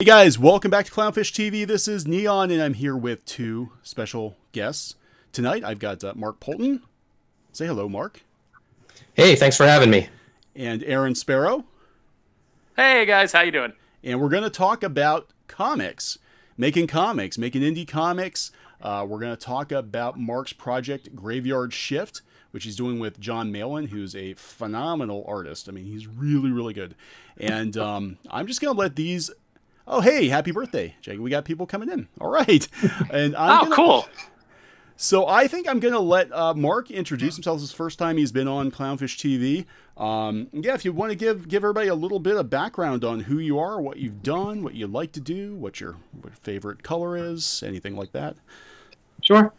Hey guys, welcome back to Clownfish TV. This is Neon, and I'm here with two special guests. Tonight, I've got Mark Poulton. Say hello, Mark. Hey, thanks for having me. And Aaron Sparrow. Hey guys, how you doing? And we're going to talk about comics, making indie comics. We're going to talk about Mark's project, Graveyard Shift, which he's doing with John Malin, who's a phenomenal artist. I mean, he's really, really good. And I'm just going to let these... Oh, hey, happy birthday, Jake. We got people coming in. All right. And cool. So I think I'm going to let Mark introduce himself. This is the first time he's been on Clownfish TV. Yeah, if you want to give everybody a little bit of background on who you are, what you've done, what you like to do, what your favorite color is, anything like that. Sure.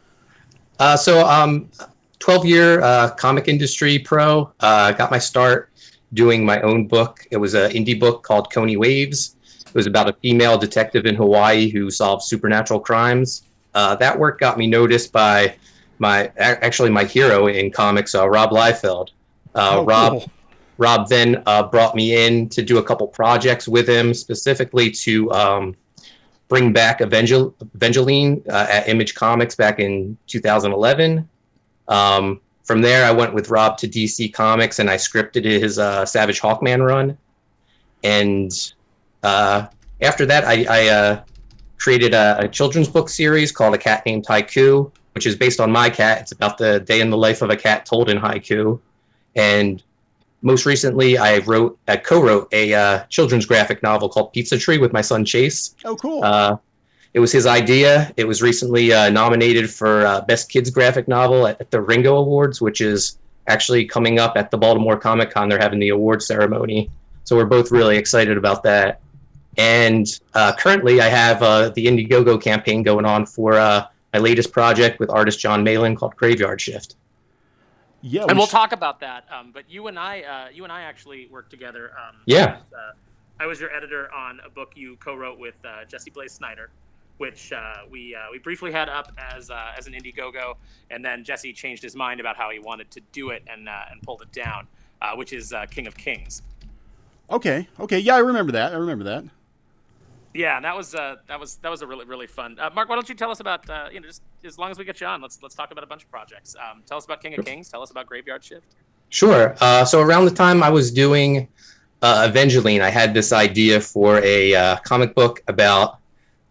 12-year comic industry pro. Got my start doing my own book. It was an indie book called Coney Waves. It was about a female detective in Hawaii who solved supernatural crimes. That work got me noticed by my hero in comics, Rob Liefeld. Cool. Rob then brought me in to do a couple projects with him, specifically to bring back Evangeline at Image Comics back in 2011. From there, I went with Rob to DC Comics, and I scripted his Savage Hawkman run. And after that, I created a children's book series called A Cat Named Haiku, which is based on my cat. It's about the day in the life of a cat told in haiku. And most recently, I co-wrote a children's graphic novel called Pizza Tree with my son Chase. Oh, cool. It was his idea. It was recently nominated for Best Kids Graphic Novel at the Ringo Awards, which is actually coming up at the Baltimore Comic Con. They're having the awards ceremony. So we're both really excited about that. And currently I have the Indiegogo campaign going on for my latest project with artist John Malin called Graveyard Shift. Yeah, and we'll talk about that. But you and I actually worked together. Yeah. I was your editor on a book you co-wrote with Jesse Blaze Snyder, which we briefly had up as an Indiegogo, and then Jesse changed his mind about how he wanted to do it and pulled it down, which is King of Kings. Okay. Yeah, I remember that. Yeah, and that was a really, really fun. Mark, why don't you tell us about just as long as we get you on, let's talk about a bunch of projects. Tell us about King of Kings. Tell us about Graveyard Shift. Sure. So around the time I was doing Evangeline, I had this idea for a comic book about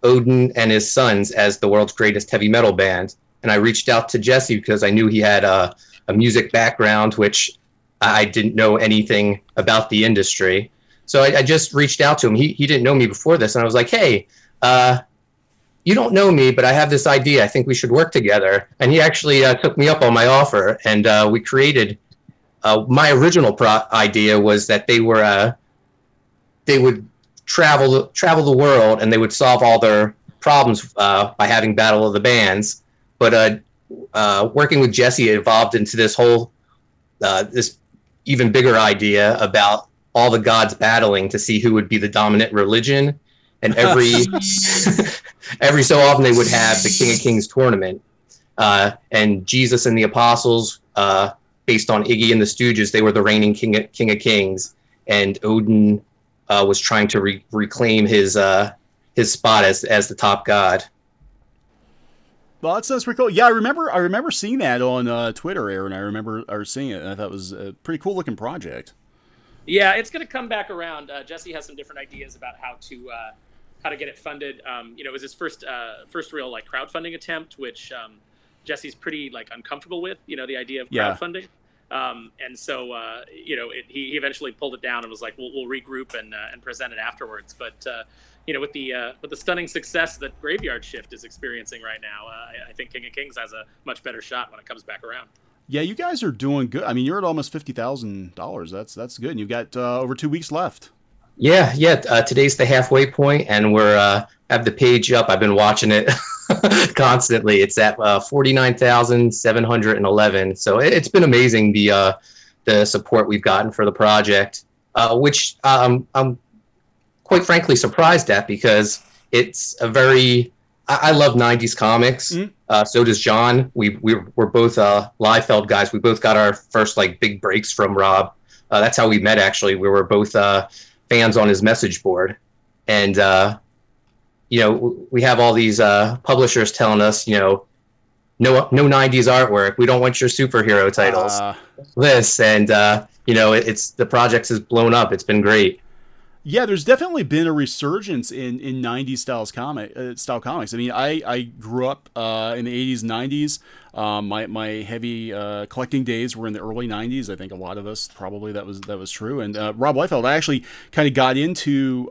Odin and his sons as the world's greatest heavy metal band. And I reached out to Jesse because I knew he had a music background, which I didn't know anything about the industry. So I just reached out to him. He didn't know me before this. And I was like, hey, you don't know me, but I have this idea. I think we should work together. And he actually took me up on my offer. And we created my original idea was that they would travel the world and they would solve all their problems by having Battle of the Bands. But working with Jesse, it evolved into this whole this even bigger idea about all the gods battling to see who would be the dominant religion. And every so often they would have the King of Kings tournament. And Jesus and the apostles, based on Iggy and the Stooges, they were the reigning King of Kings. And Odin was trying to reclaim his spot as the top god. Well, that sounds pretty cool. Yeah, I remember seeing that on Twitter, Aaron. I remember seeing it, and I thought it was a pretty cool looking project. Yeah, it's going to come back around. Jesse has some different ideas about how to get it funded. It was his first real crowdfunding attempt, which Jesse's pretty uncomfortable with. The idea of crowdfunding. And so he eventually pulled it down and was like, we'll regroup and present it afterwards. But with the stunning success that Graveyard Shift is experiencing right now, I think King of Kings has a much better shot when it comes back around. Yeah, you guys are doing good. I mean, you're at almost $50,000. That's good. And you've got over 2 weeks left. Yeah. Today's the halfway point, and we're have the page up. I've been watching it constantly. It's at 49,711. So it's been amazing the support we've gotten for the project, which I'm quite frankly surprised at because it's a very I love 90s comics. So does John. We're both Liefeld guys. We both got our first big breaks from Rob. That's how we met, actually. We were both fans on his message board. And you know, we have all these publishers telling us, you know, no 90s artwork. We don't want your superhero titles. This and you know, it's the project has blown up. It's been great. Yeah, there's definitely been a resurgence in 90s style comics. I mean, I grew up in the 80s, 90s. My heavy collecting days were in the early 90s. I think a lot of us probably that was true. And Rob Liefeld, I actually kind of got into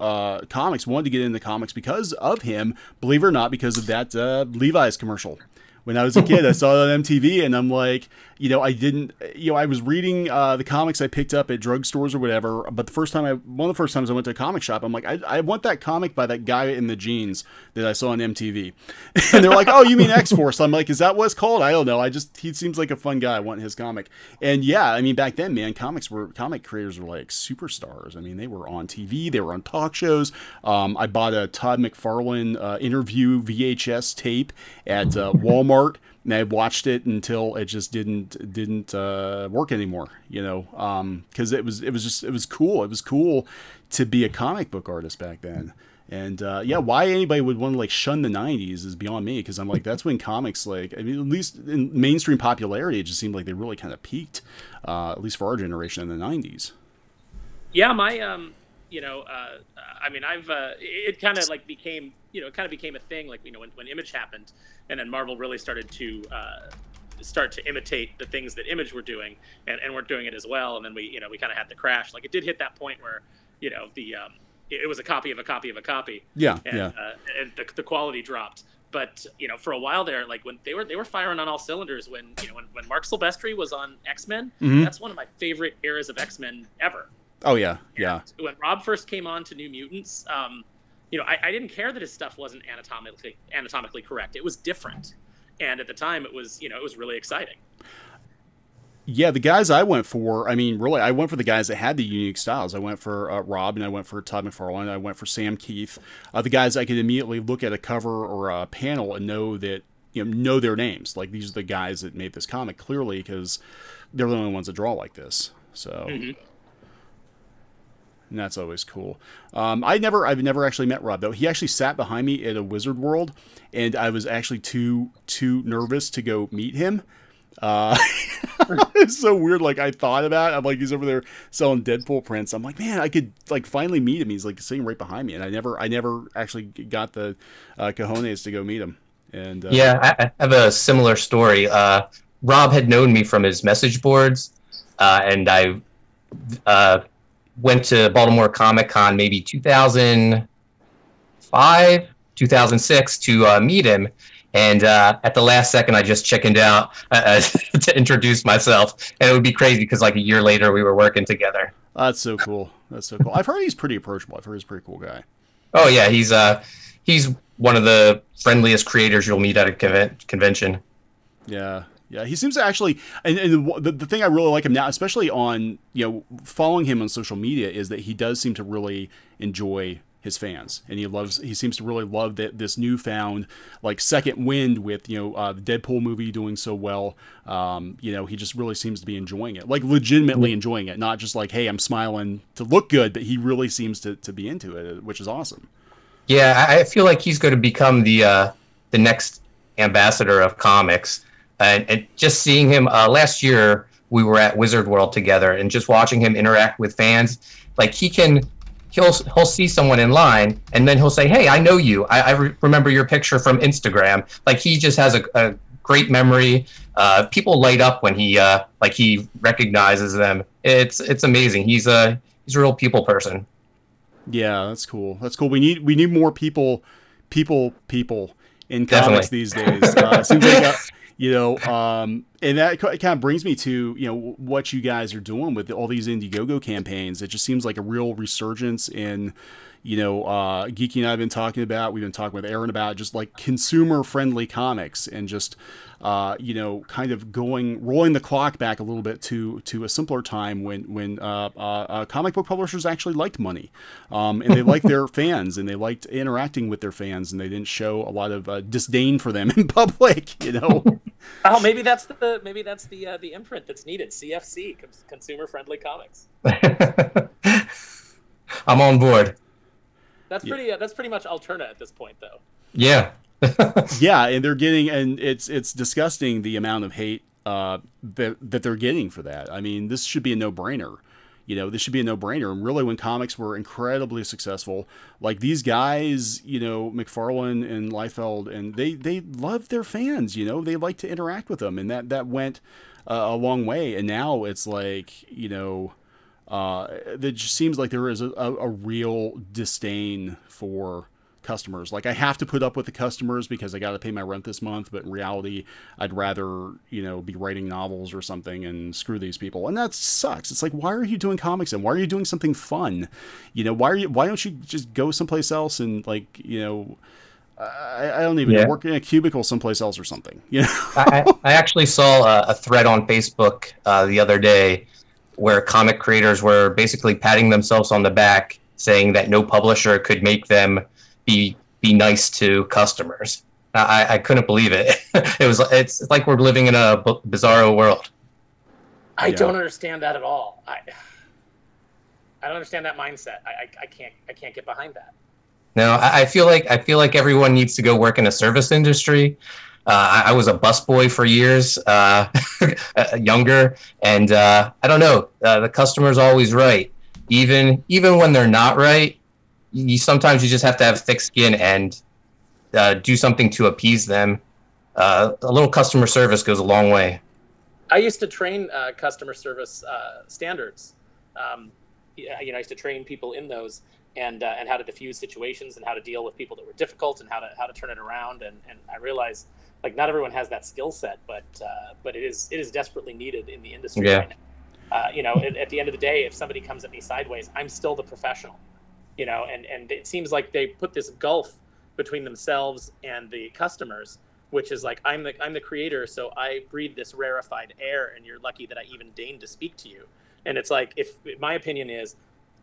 comics, wanted to get into comics because of him, believe it or not, because of that Levi's commercial. When I was a kid, I saw it on MTV, and I'm like, you know, I was reading the comics I picked up at drugstores or whatever, but one of the first times I went to a comic shop, I'm like, I want that comic by that guy in the jeans that I saw on MTV. And they're like, oh, you mean X-Force? I'm like, is that what it's called? I don't know. He seems like a fun guy. I want his comic. And yeah, I mean, back then, man, comic creators were like superstars. I mean, they were on TV, they were on talk shows. I bought a Todd McFarlane interview VHS tape at Walmart. And I watched it until it just didn't work anymore, you know, because it was cool. It was cool to be a comic book artist back then. And yeah, why anybody would want to like shun the 90s is beyond me, because I'm like, that's when comics, like, I mean, at least in mainstream popularity, it just seemed like they really kind of peaked, at least for our generation in the 90s. Yeah, my you know, I mean, it kind of like became, you know, it kind of became a thing, like, you know, when Image happened, and then Marvel really started to imitate the things that Image were doing, and we're doing it as well. And then we kind of had the crash. Like, it did hit that point where, you know, it was a copy of a copy of a copy. Yeah, and, yeah. And the quality dropped. But, you know, for a while there, like when they were firing on all cylinders, when, you know, when Mark Silvestri was on X-Men, that's one of my favorite eras of X-Men ever. Oh yeah, yeah. And when Rob first came on to New Mutants, you know, I didn't care that his stuff wasn't anatomically correct. It was different, and at the time, it was, you know, it was really exciting. Yeah, the guys I went for, I mean, really, I went for the guys that had the unique styles. I went for Rob, and I went for Todd McFarlane, I went for Sam Keith. The guys I could immediately look at a cover or a panel and know that, you know their names. Like, these are the guys that made this comic clearly, because they're the only ones that draw like this. So. And that's always cool. I've never actually met Rob, though. He actually sat behind me at a Wizard World, and I was actually too nervous to go meet him. It's so weird. Like, I thought about it. I'm like, he's over there selling Deadpool prints. I'm like, man, I could like finally meet him. He's like sitting right behind me, and I never actually got the cojones to go meet him. And yeah, I have a similar story. Rob had known me from his message boards, and I went to Baltimore Comic Con maybe 2005, 2006 to meet him. And at the last second, I just chickened out to introduce myself. And it would be crazy because like a year later, we were working together. That's so cool. That's so cool. I've heard he's pretty approachable. I've heard he's a pretty cool guy. Oh, yeah. He's one of the friendliest creators you'll meet at a convention. Yeah. Yeah, he seems to actually, and the thing I really like him now, especially on, you know, following him on social media, is that he does seem to really enjoy his fans, and he seems to really love this newfound like second wind with, you know, the Deadpool movie doing so well. You know, he just really seems to be enjoying it, like legitimately enjoying it, not just like, hey, I'm smiling to look good, but he really seems to be into it, which is awesome. Yeah, I feel like he's going to become the next ambassador of comics. And just seeing him last year, we were at Wizard World together, and just watching him interact with fans, like he'll see someone in line, and then he'll say, "Hey, I know you. I remember your picture from Instagram." Like, he just has a great memory. People light up when he recognizes them. It's amazing. He's a real people person. Yeah, that's cool. That's cool. We need more people in comics these days. Seems like. You know, and that kind of brings me to, you know, what you guys are doing with all these Indiegogo campaigns. It just seems like a real resurgence in, you know, Geeky and I have been talking about, we've been talking with Aaron about just like consumer-friendly comics, and just, you know, kind of rolling the clock back a little bit to a simpler time when comic book publishers actually liked money, and they liked their fans, and they liked interacting with their fans, and they didn't show a lot of disdain for them in public, you know. Oh, maybe that's the imprint that's needed. CFC, consumer-friendly comics. I'm on board. That's pretty much Alterna at this point, though. Yeah. Yeah, and they're getting, and it's disgusting the amount of hate that they're getting for that. I mean, this should be a no-brainer. You know, this should be a no-brainer. And really, when comics were incredibly successful, like these guys, you know, McFarlane and Liefeld, and they love their fans. You know, they like to interact with them, and that went a long way. And now it's like, you know, it just seems like there is a real disdain for customers. Like, I have to put up with the customers because I got to pay my rent this month, but in reality, I'd rather, you know, be writing novels or something and screw these people. And that sucks. It's like, why are you doing comics and why are you doing something fun? You know, why don't you just go someplace else and, like, you know, I don't even know, work in a cubicle someplace else or something. You know? I actually saw a thread on Facebook the other day where comic creators were basically patting themselves on the back, saying that no publisher could make them be nice to customers. I couldn't believe it. It's like we're living in a bizarro world. I don't understand that at all. I don't understand that mindset. I can't get behind that. No, I feel like everyone needs to go work in a service industry. I was a busboy for years, younger, and I don't know. The customer's always right, even when they're not right. Sometimes you just have to have thick skin and do something to appease them. A little customer service goes a long way. I used to train customer service standards. You know, I used to train people in those and how to diffuse situations and how to deal with people that were difficult and how to turn it around. And I realized, like, not everyone has that skill set, but it is desperately needed in the industry right now. You know, at the end of the day, if somebody comes at me sideways, I'm still the professional. You know, and it seems like they put this gulf between themselves and the customers, which is like, I'm the creator, so I breathe this rarefied air, and you're lucky that I even deigned to speak to you. And it's like, if my opinion is,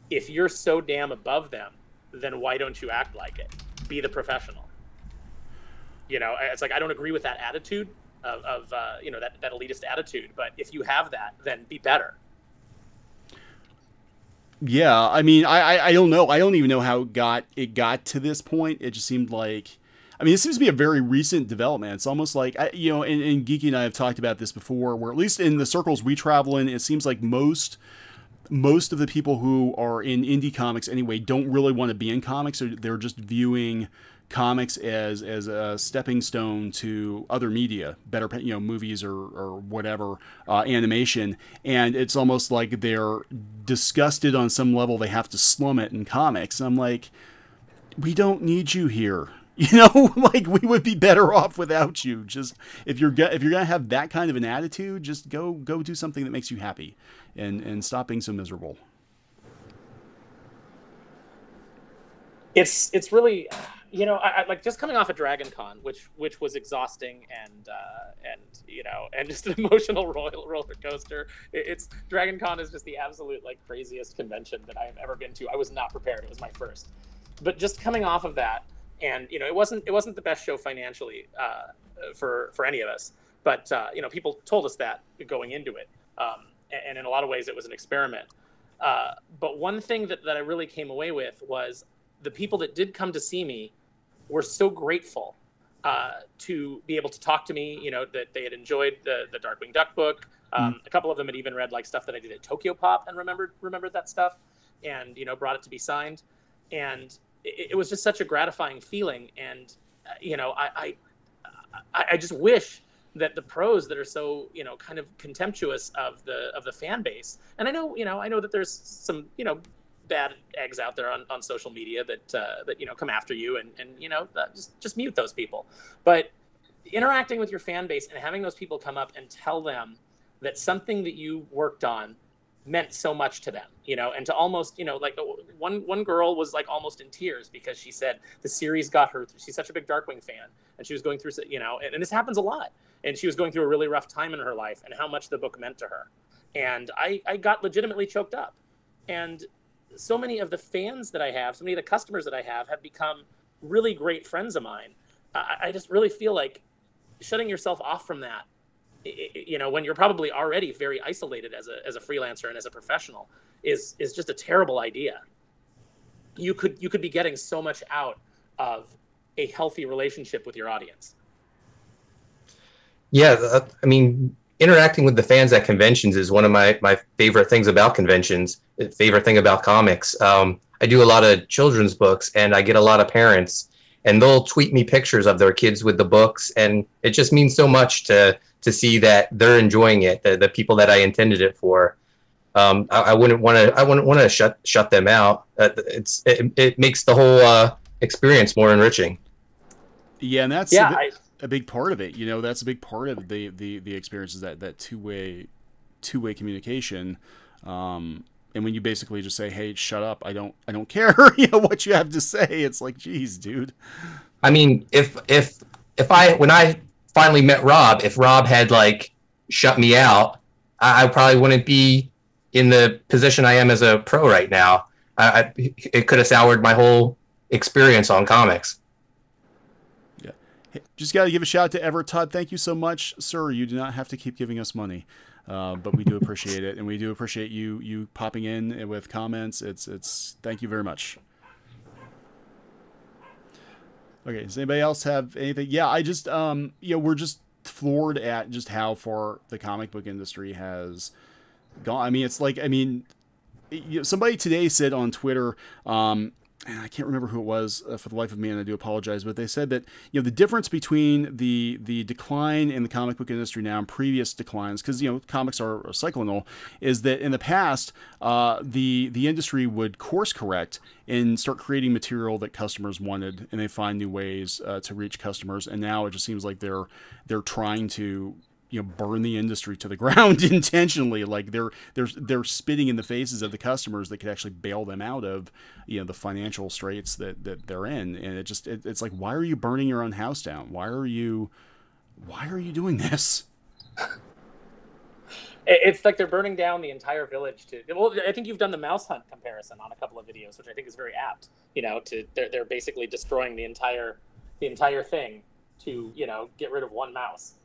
if you're so damn above them, then why don't you act like it? Be the professional. You know, it's like, I don't agree with that attitude of you know, that elitist attitude, but if you have that, then be better. Yeah, I mean, I don't know. I don't even know how it got to this point. It just seemed like, I mean, it seems to be a very recent development. It's almost like, you know, and Geeky and I have talked about this before, where at least in the circles we travel in, it seems like most of the people who are in indie comics anyway don't really want to be in comics. Or they're just viewing comics as a stepping stone to other media, better, you know, movies or whatever, animation. And it's almost like they're disgusted on some level. They have to slum it in comics. And I'm like, we don't need you here. You know, like, we would be better off without you. Just if you're gonna have that kind of an attitude, just go do something that makes you happy, and stop being so miserable. It's really, you know, I like, just coming off of Dragon Con, which was exhausting and you know, and just an emotional roller coaster. Dragon Con is just the absolute, like, craziest convention that I have ever been to. I was not prepared. It was my first, but just coming off of that, and you know, it wasn't the best show financially for any of us, but you know, people told us that going into it, and in a lot of ways it was an experiment. But one thing that I really came away with was the people that did come to see me were so grateful to be able to talk to me, you know, that they had enjoyed the Darkwing Duck book. A couple of them had even read, like, stuff that I did at Tokyo Pop and remembered that stuff, and, you know, brought it to be signed. And it was just such a gratifying feeling. And, you know, I just wish that the pros that are so, you know, kind of contemptuous of the fan base, and I know that there's some, you know, bad eggs out there on social media that you know, come after you, and you know, just mute those people. But interacting with your fan base and having those people come up and tell them that something that you worked on meant so much to them, you know, and to almost, you know, like, one girl was, like, almost in tears because she said the series got her through. She's such a big Darkwing fan, and she was going through, you know, and this happens a lot, and she was going through a really rough time in her life, and how much the book meant to her. And I got legitimately choked up. And so many of the fans that I have, so many of the customers that I have become really great friends of mine. I just really feel like shutting yourself off from that, you know, when you're probably already very isolated as a freelancer and as a professional, is just a terrible idea. you could be getting so much out of a healthy relationship with your audience. Yeah, I mean, interacting with the fans at conventions is one of my favorite things about conventions, favorite thing about comics. I do a lot of children's books, and I get a lot of parents, and they'll tweet me pictures of their kids with the books, and it just means so much to see that they're enjoying it, the people that I intended it for. I wouldn't want to shut them out. It makes the whole experience more enriching. Yeah, and that's a big part of it. You know, that's a big part of the experience, is that two-way communication. And when you basically just say, "Hey, shut up! I don't care," you know, what you have to say. It's like, geez, dude. I mean, when I finally met Rob, if Rob had like shut me out, I probably wouldn't be in the position I am as a pro right now. It could have soured my whole experience on comics. Yeah. Hey, just got to give a shout out to Everett Todd. Thank you so much, sir. You do not have to keep giving us money. But we do appreciate it, and we do appreciate you popping in with comments. It's thank you very much. Okay, does anybody else have anything? Yeah, I just we're just floored at just how far the comic book industry has gone. I mean, it's like, I mean, somebody today said on Twitter, and I can't remember who it was for the life of me, and I do apologize, but they said that, you know, the difference between the decline in the comic book industry now and previous declines, because, you know, comics are cyclical, is that in the past, the industry would course correct and start creating material that customers wanted, and they find new ways to reach customers. And now it just seems like they're trying to, you know, burn the industry to the ground intentionally. Like they're spitting in the faces of the customers that could actually bail them out of, you know, the financial straits that they're in. And it's like, why are you burning your own house down? Why are you doing this? It's like they're burning down the entire village well, I think you've done the mouse hunt comparison on a couple of videos, which I think is very apt. You know, they're basically destroying the entire thing to, you know, get rid of one mouse.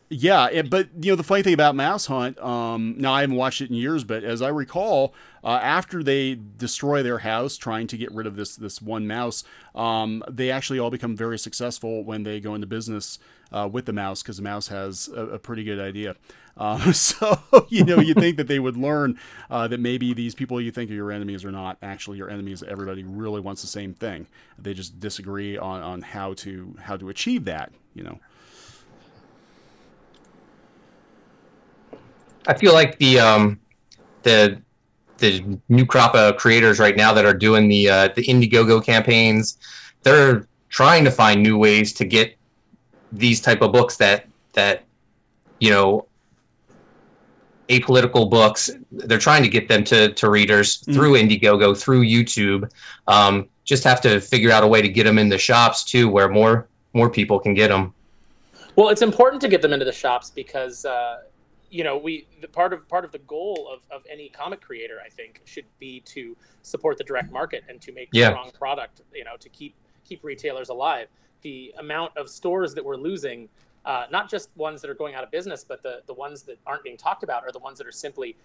Yeah, but, you know, the funny thing about Mouse Hunt, now I haven't watched it in years, but as I recall, after they destroy their house trying to get rid of this one mouse, they actually all become very successful when they go into business with the mouse, because the mouse has a pretty good idea. So, you know, you think that they would learn that maybe these people you think are your enemies are not actually your enemies. Everybody really wants the same thing. They just disagree on how to achieve that, you know. I feel like the new crop of creators right now that are doing the Indiegogo campaigns, they're trying to find new ways to get these type of books that you know, apolitical books. They're trying to get them to readers through Indiegogo, through YouTube. Just have to figure out a way to get them in the shops too, where more people can get them. Well, it's important to get them into the shops because you know, part of the goal of any comic creator, I think, should be to support the direct market and to make strong product, you know, to keep retailers alive. The amount of stores that we're losing, not just ones that are going out of business, but the ones that aren't being talked about are the ones that are simply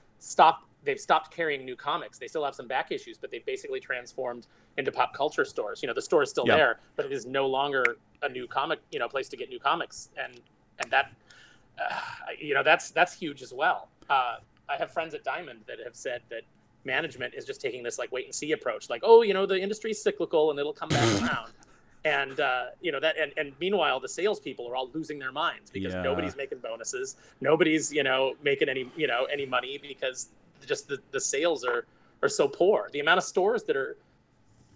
they've stopped carrying new comics. They still have some back issues, but they've basically transformed into pop culture stores. You know, the store is still there, but it is no longer a new comic, you know, place to get new comics. And that, you know, that's huge as well. I have friends at Diamond that have said that management is just taking this like wait and see approach, like, oh, you know, the industry's cyclical and it'll come back around. And you know, that and meanwhile the salespeople are all losing their minds because nobody's making bonuses, nobody's, you know, making any money because just the sales are so poor. The amount of stores that are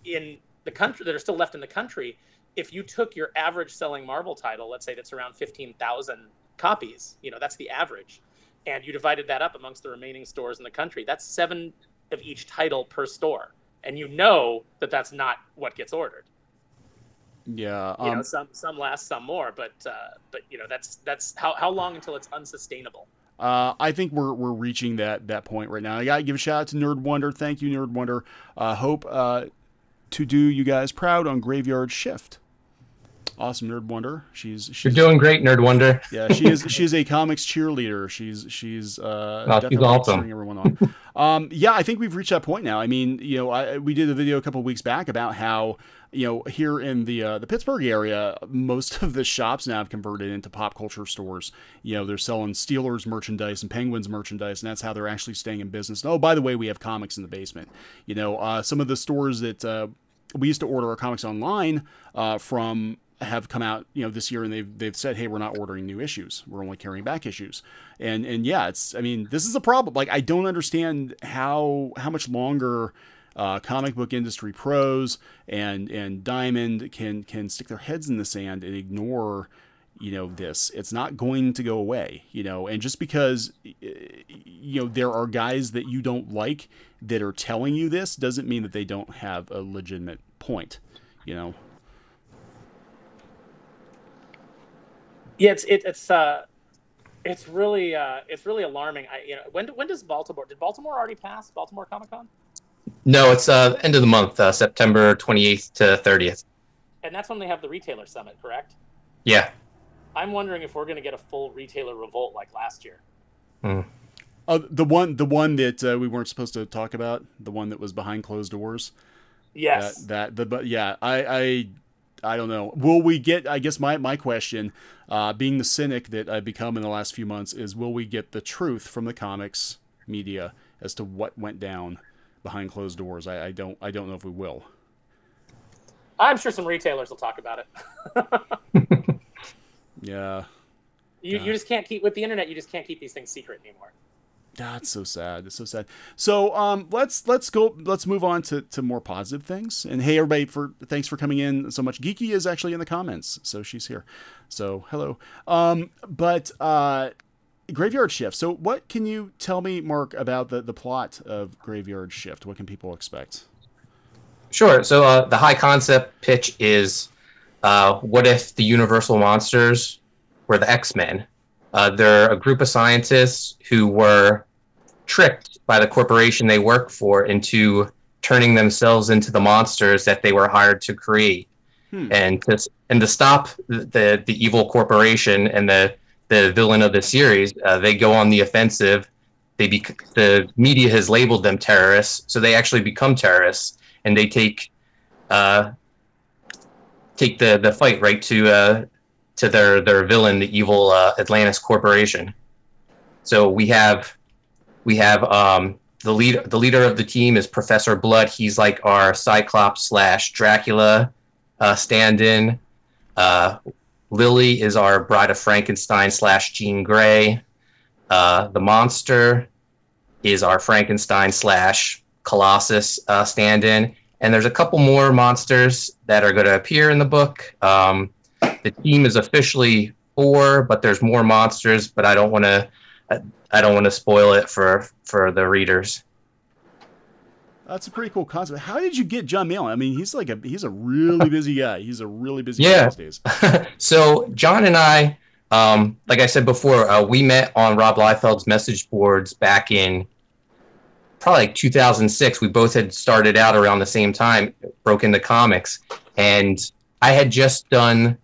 in the country that are still left in the country, if you took your average selling Marvel title, let's say that's around 15,000 copies, you know, that's the average, and you divided that up amongst the remaining stores in the country, that's 7 of each title per store, and you know that that's not what gets ordered. Yeah, you know, some last, some more, but you know, that's how long until it's unsustainable. I think we're reaching that point right now. I gotta give a shout out to Nerd Wonder. Thank you, Nerd Wonder. Hope to do you guys proud on Graveyard Shift. Awesome, Nerd Wonder. You're doing great, Nerd Wonder. Yeah, she's a comics cheerleader. She's definitely awesome. cheering everyone on. Yeah, I think we've reached that point now. I mean, we did a video a couple of weeks back about how here in the Pittsburgh area, most of the shops now have converted into pop culture stores. They're selling Steelers merchandise and Penguins merchandise, and that's how they're actually staying in business. And, oh, by the way, we have comics in the basement. Some of the stores that we used to order our comics online from have come out this year, and they've said, hey, we're not ordering new issues, we're only carrying back issues. And yeah, this is a problem. Like, I don't understand how much longer comic book industry pros and Diamond can stick their heads in the sand and ignore this. It's not going to go away, and just because there are guys that you don't like that are telling you this doesn't mean that they don't have a legitimate point. Yeah, it's really alarming. When does Baltimore? Did Baltimore already pass Baltimore Comic-Con? No, it's end of the month, September 28th to 30th. And that's when they have the retailer summit, correct? Yeah. I'm wondering if we're going to get a full retailer revolt like last year. The one that we weren't supposed to talk about, the one that was behind closed doors. Yes. I don't know. Will we get, I guess my question, being the cynic that I've become in the last few months, is will we get the truth from the comics media as to what went down behind closed doors? I don't know if we will. I'm sure some retailers will talk about it. Yeah. You just can't keep, with the internet, you just can't keep these things secret anymore. That's so sad. It's so sad. So let's move on to more positive things. And hey, everybody, thanks for coming in so much. Geeky is actually in the comments, so she's here. So hello. Graveyard Shift. So what can you tell me, Mark, about the plot of Graveyard Shift? What can people expect? Sure. So the high concept pitch is, what if the Universal monsters were the X-Men? They're a group of scientists who were tricked by the corporation they work for into turning themselves into the monsters that they were hired to create. And to stop the evil corporation and the villain of the series, they go on the offensive. The media has labeled them terrorists, so they actually become terrorists, and they take the fight right to their villain, the evil Atlantis Corporation. So we have the leader of the team is Professor Blood. He's like our Cyclops / Dracula stand-in. Lily is our Bride of Frankenstein / Jean Grey. The monster is our Frankenstein / Colossus stand-in. And there's a couple more monsters that are going to appear in the book. The team is officially 4, but there's more monsters. But I don't want to spoil it for the readers. That's a pretty cool concept. How did you get John Malin? I mean, he's a really busy guy. He's a really busy guy these days. So John and I, like I said before, we met on Rob Liefeld's message boards back in probably like 2006. We both had started out around the same time, broke into comics, and I had just done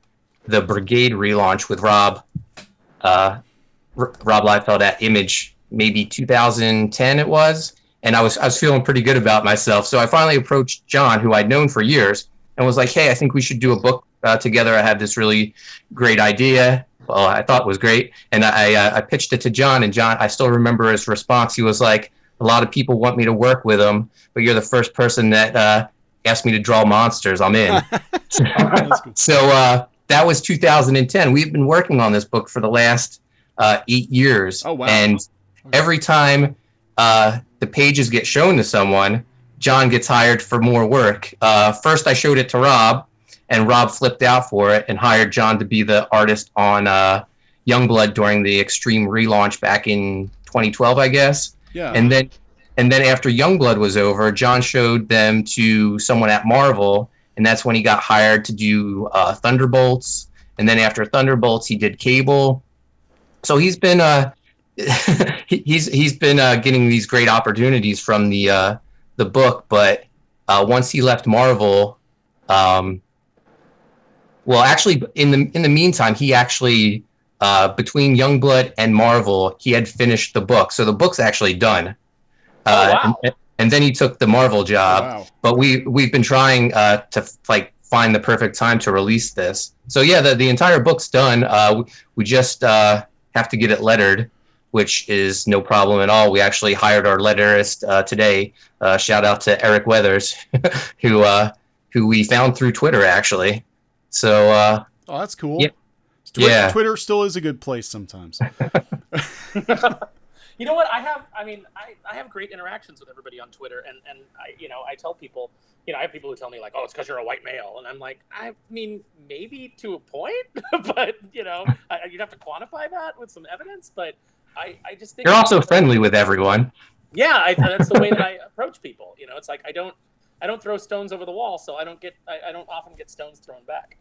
the Brigade relaunch with Rob Liefeld at Image, maybe 2010 it was, and I was feeling pretty good about myself. So I finally approached John, who I'd known for years, and was like, "Hey, I think we should do a book together. I have this really great idea." Well, I thought it was great, and I pitched it to John, and John, I still remember his response. He was like, "A lot of people want me to work with them, but you're the first person that asked me to draw monsters. I'm in." So that was 2010. We've been working on this book for the last 8 years. Oh, wow. And every time the pages get shown to someone, John gets hired for more work. First, I showed it to Rob, and Rob flipped out for it and hired John to be the artist on Youngblood during the Extreme relaunch back in 2012, I guess. Yeah. And then after Youngblood was over, John showed them to someone at Marvel, and that's when he got hired to do Thunderbolts. And then after Thunderbolts, he did Cable. So he's been he's been getting these great opportunities from the book. But once he left Marvel, Well, actually, in the meantime, he actually between Youngblood and Marvel, he had finished the book, so the book's actually done. Oh wow! And then he took the Marvel job. Oh, wow. But we've been trying to like find the perfect time to release this. So yeah, the entire book's done. We just have to get it lettered, which is no problem at all. We actually hired our letterist today. Shout out to Eric Weathers, who we found through Twitter actually. So oh, that's cool. Yeah. Twitter still is a good place sometimes. You know what? I have great interactions with everybody on Twitter, and I tell people, I have people who tell me like, oh, it's because you're a white male, and I'm like, I mean, maybe to a point, but you'd have to quantify that with some evidence. But I just think you're also friendly with everyone. Yeah, that's the way that I approach people. It's like I don't throw stones over the wall, so I don't often get stones thrown back.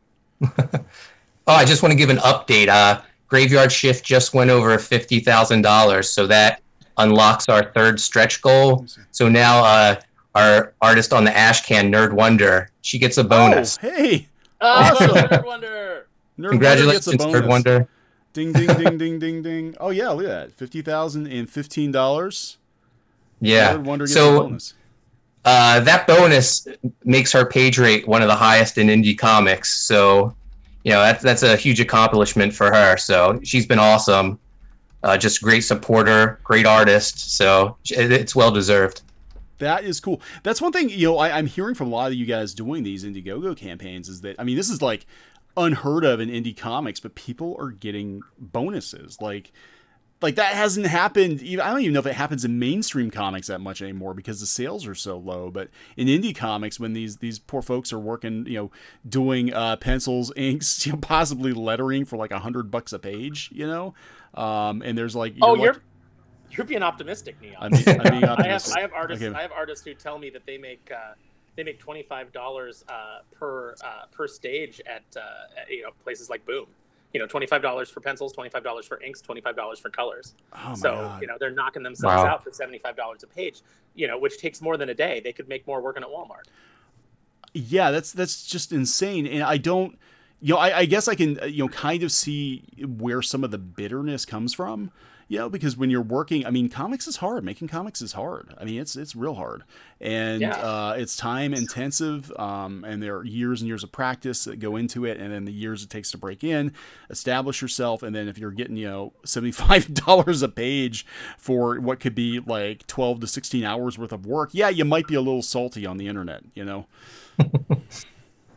Oh, I just want to give an update. Graveyard Shift just went over $50,000, so that unlocks our third stretch goal. So now our artist on the ash can, Nerd Wonder, she gets a bonus. Oh, hey! Awesome. Nerd Wonder! Congratulations, Nerd Wonder. Ding, ding, ding, ding, ding, ding. Oh, yeah, look at that. $50,015. Yeah. Nerd Wonder gets a bonus. That bonus makes her page rate one of the highest in indie comics, so that's a huge accomplishment for her. So she's been awesome, just great supporter, great artist. So it's well deserved. That is cool. That's one thing I'm hearing from a lot of you guys doing these Indiegogo campaigns is that this is like unheard of in indie comics, but people are getting bonuses like that hasn't happened. I don't even know if it happens in mainstream comics that much anymore because the sales are so low. But in indie comics, when these poor folks are working, doing pencils, inks, possibly lettering for like $100 a page, and there's like, you're being optimistic, Neon. I'm being optimistic. I have artists. Okay. I have artists who tell me that they make $25 per stage at places like Boom. $25 for pencils, $25 for inks, $25 for colors. Oh my God. They're knocking themselves out for $75 a page, which takes more than a day. They could make more working at Walmart. Yeah, that's just insane. And I don't, I guess I can, kind of see where some of the bitterness comes from. Because when you're working, comics is hard. Making comics is hard. It's real hard, and it's time intensive. And there are years and years of practice that go into it, and then the years it takes to break in, establish yourself, and then if you're getting $75 a page for what could be like 12 to 16 hours worth of work, you might be a little salty on the internet. Yeah,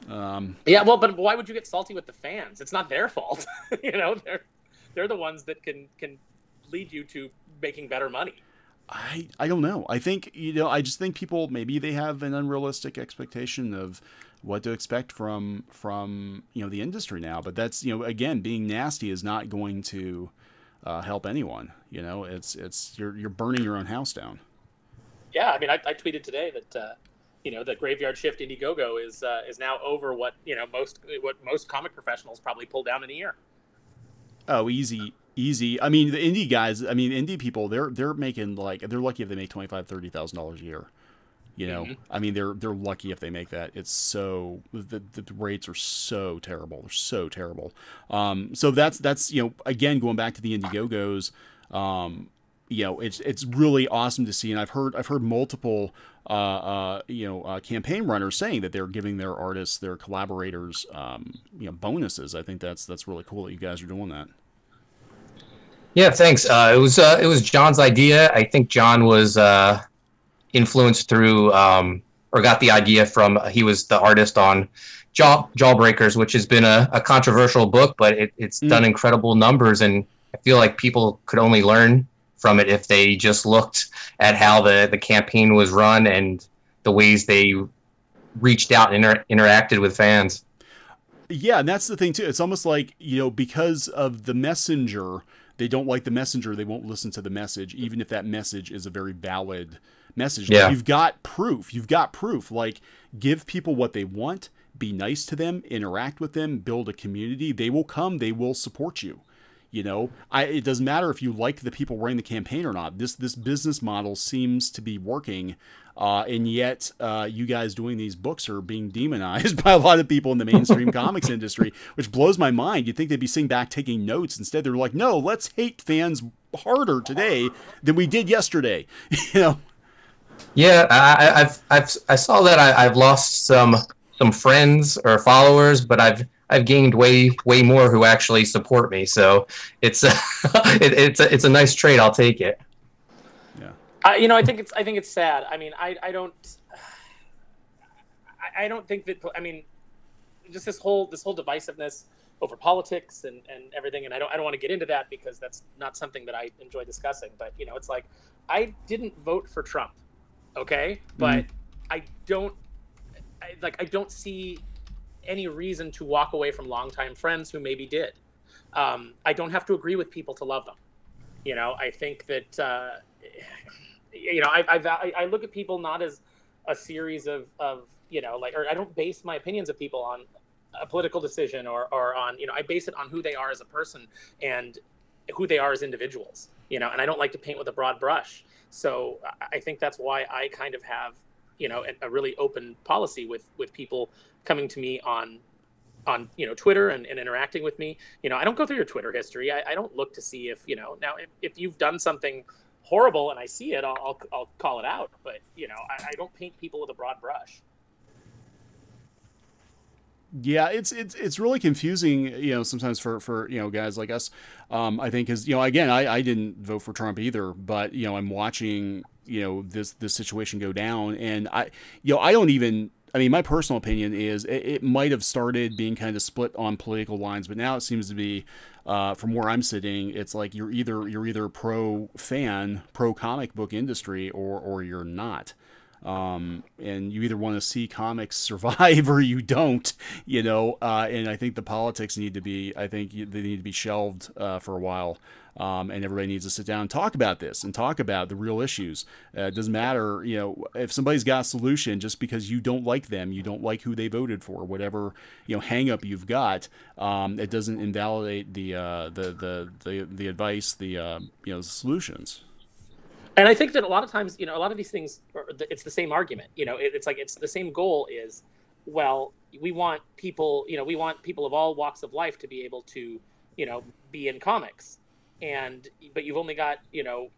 well, but why would you get salty with the fans? It's not their fault. They're the ones that can lead you to making better money. I don't know. I think, I just think people, maybe they have an unrealistic expectation of what to expect from the industry now. But that's, again, being nasty is not going to help anyone. It's you're burning your own house down. Yeah. I tweeted today that, the Graveyard Shift Indiegogo is now over what most comic professionals probably pull down in a year. Oh, easy. The indie guys, indie people, they're making they're lucky if they make $25,000-$30,000 a year. They're lucky if they make that. It's so the rates are so terrible. They're so terrible. So that's again, going back to the Indiegogos, it's really awesome to see, and I've heard multiple campaign runners saying that they're giving their artists, their collaborators, bonuses. I think that's really cool that you guys are doing that. Yeah, thanks. It was John's idea. I think John was influenced through or got the idea from, he was the artist on Jawbreakers, which has been a controversial book, but it's done incredible numbers, and I feel like people could only learn from it if they just looked at how the campaign was run and the ways they reached out and interacted with fans. Yeah, and that's the thing too. It's almost like, because of the messenger, they don't like the messenger, they won't listen to the message, even if that message is a very valid message. Yeah. Like, you've got proof. Like, give people what they want, be nice to them, interact with them, build a community. They will come, they will support you. You know, it doesn't matter if you like the people running the campaign or not. This business model seems to be working, and yet you guys doing these books are being demonized by a lot of people in the mainstream comics industry, which blows my mind. You'd think they'd be sitting back taking notes. Instead, they're like, no, let's hate fans harder today than we did yesterday. You know. Yeah, I saw that I've lost some friends or followers, but I've gained way more who actually support me. So it's it's a nice trade. I'll take it. Yeah. You know, I think it's sad. I mean, I don't think that. I mean, just this whole divisiveness over politics and everything. And I don't want to get into that because that's not something that I enjoy discussing. But you know, it's like I didn't vote for Trump. Okay, but I don't see any reason to walk away from longtime friends who maybe did. I don't have to agree with people to love them. You know, I think that you know, I look at people not as a series of you know, like, or I don't base my opinions of people on a political decision or on, you know, I base it on who they are as a person and who they are as individuals. You know, and I don't like to paint with a broad brush. So I think that's why I kind of have, you know, a really open policy with people coming to me on you know, Twitter and interacting with me. You know, I don't go through your Twitter history. I don't look to see if, you know, now if you've done something horrible and I see it, I'll call it out. But, you know, I don't paint people with a broad brush. Yeah, it's really confusing, you know, sometimes for you know, guys like us. I think, because, you know, again, I didn't vote for Trump either, but, you know, I'm watching, you know, this situation go down, and I don't even. I mean, my personal opinion is it might have started being kind of split on political lines, but now it seems to be, from where I'm sitting, it's like you're either pro comic book industry or you're not. And you either want to see comics survive or you don't, you know, and I think the politics need to be, they need to be shelved for a while, and everybody needs to sit down and talk about this and talk about the real issues. It doesn't matter, you know, if somebody's got a solution, just because you don't like them, you don't like who they voted for, whatever, you know, hang up you've got, it doesn't invalidate the advice, you know, the solutions. And I think that a lot of times, you know, a lot of these things, it's the same argument. You know, it's like it's the same goal is, well, we want people, you know, we want people of all walks of life to be able to, you know, be in comics. But you've only got, you know,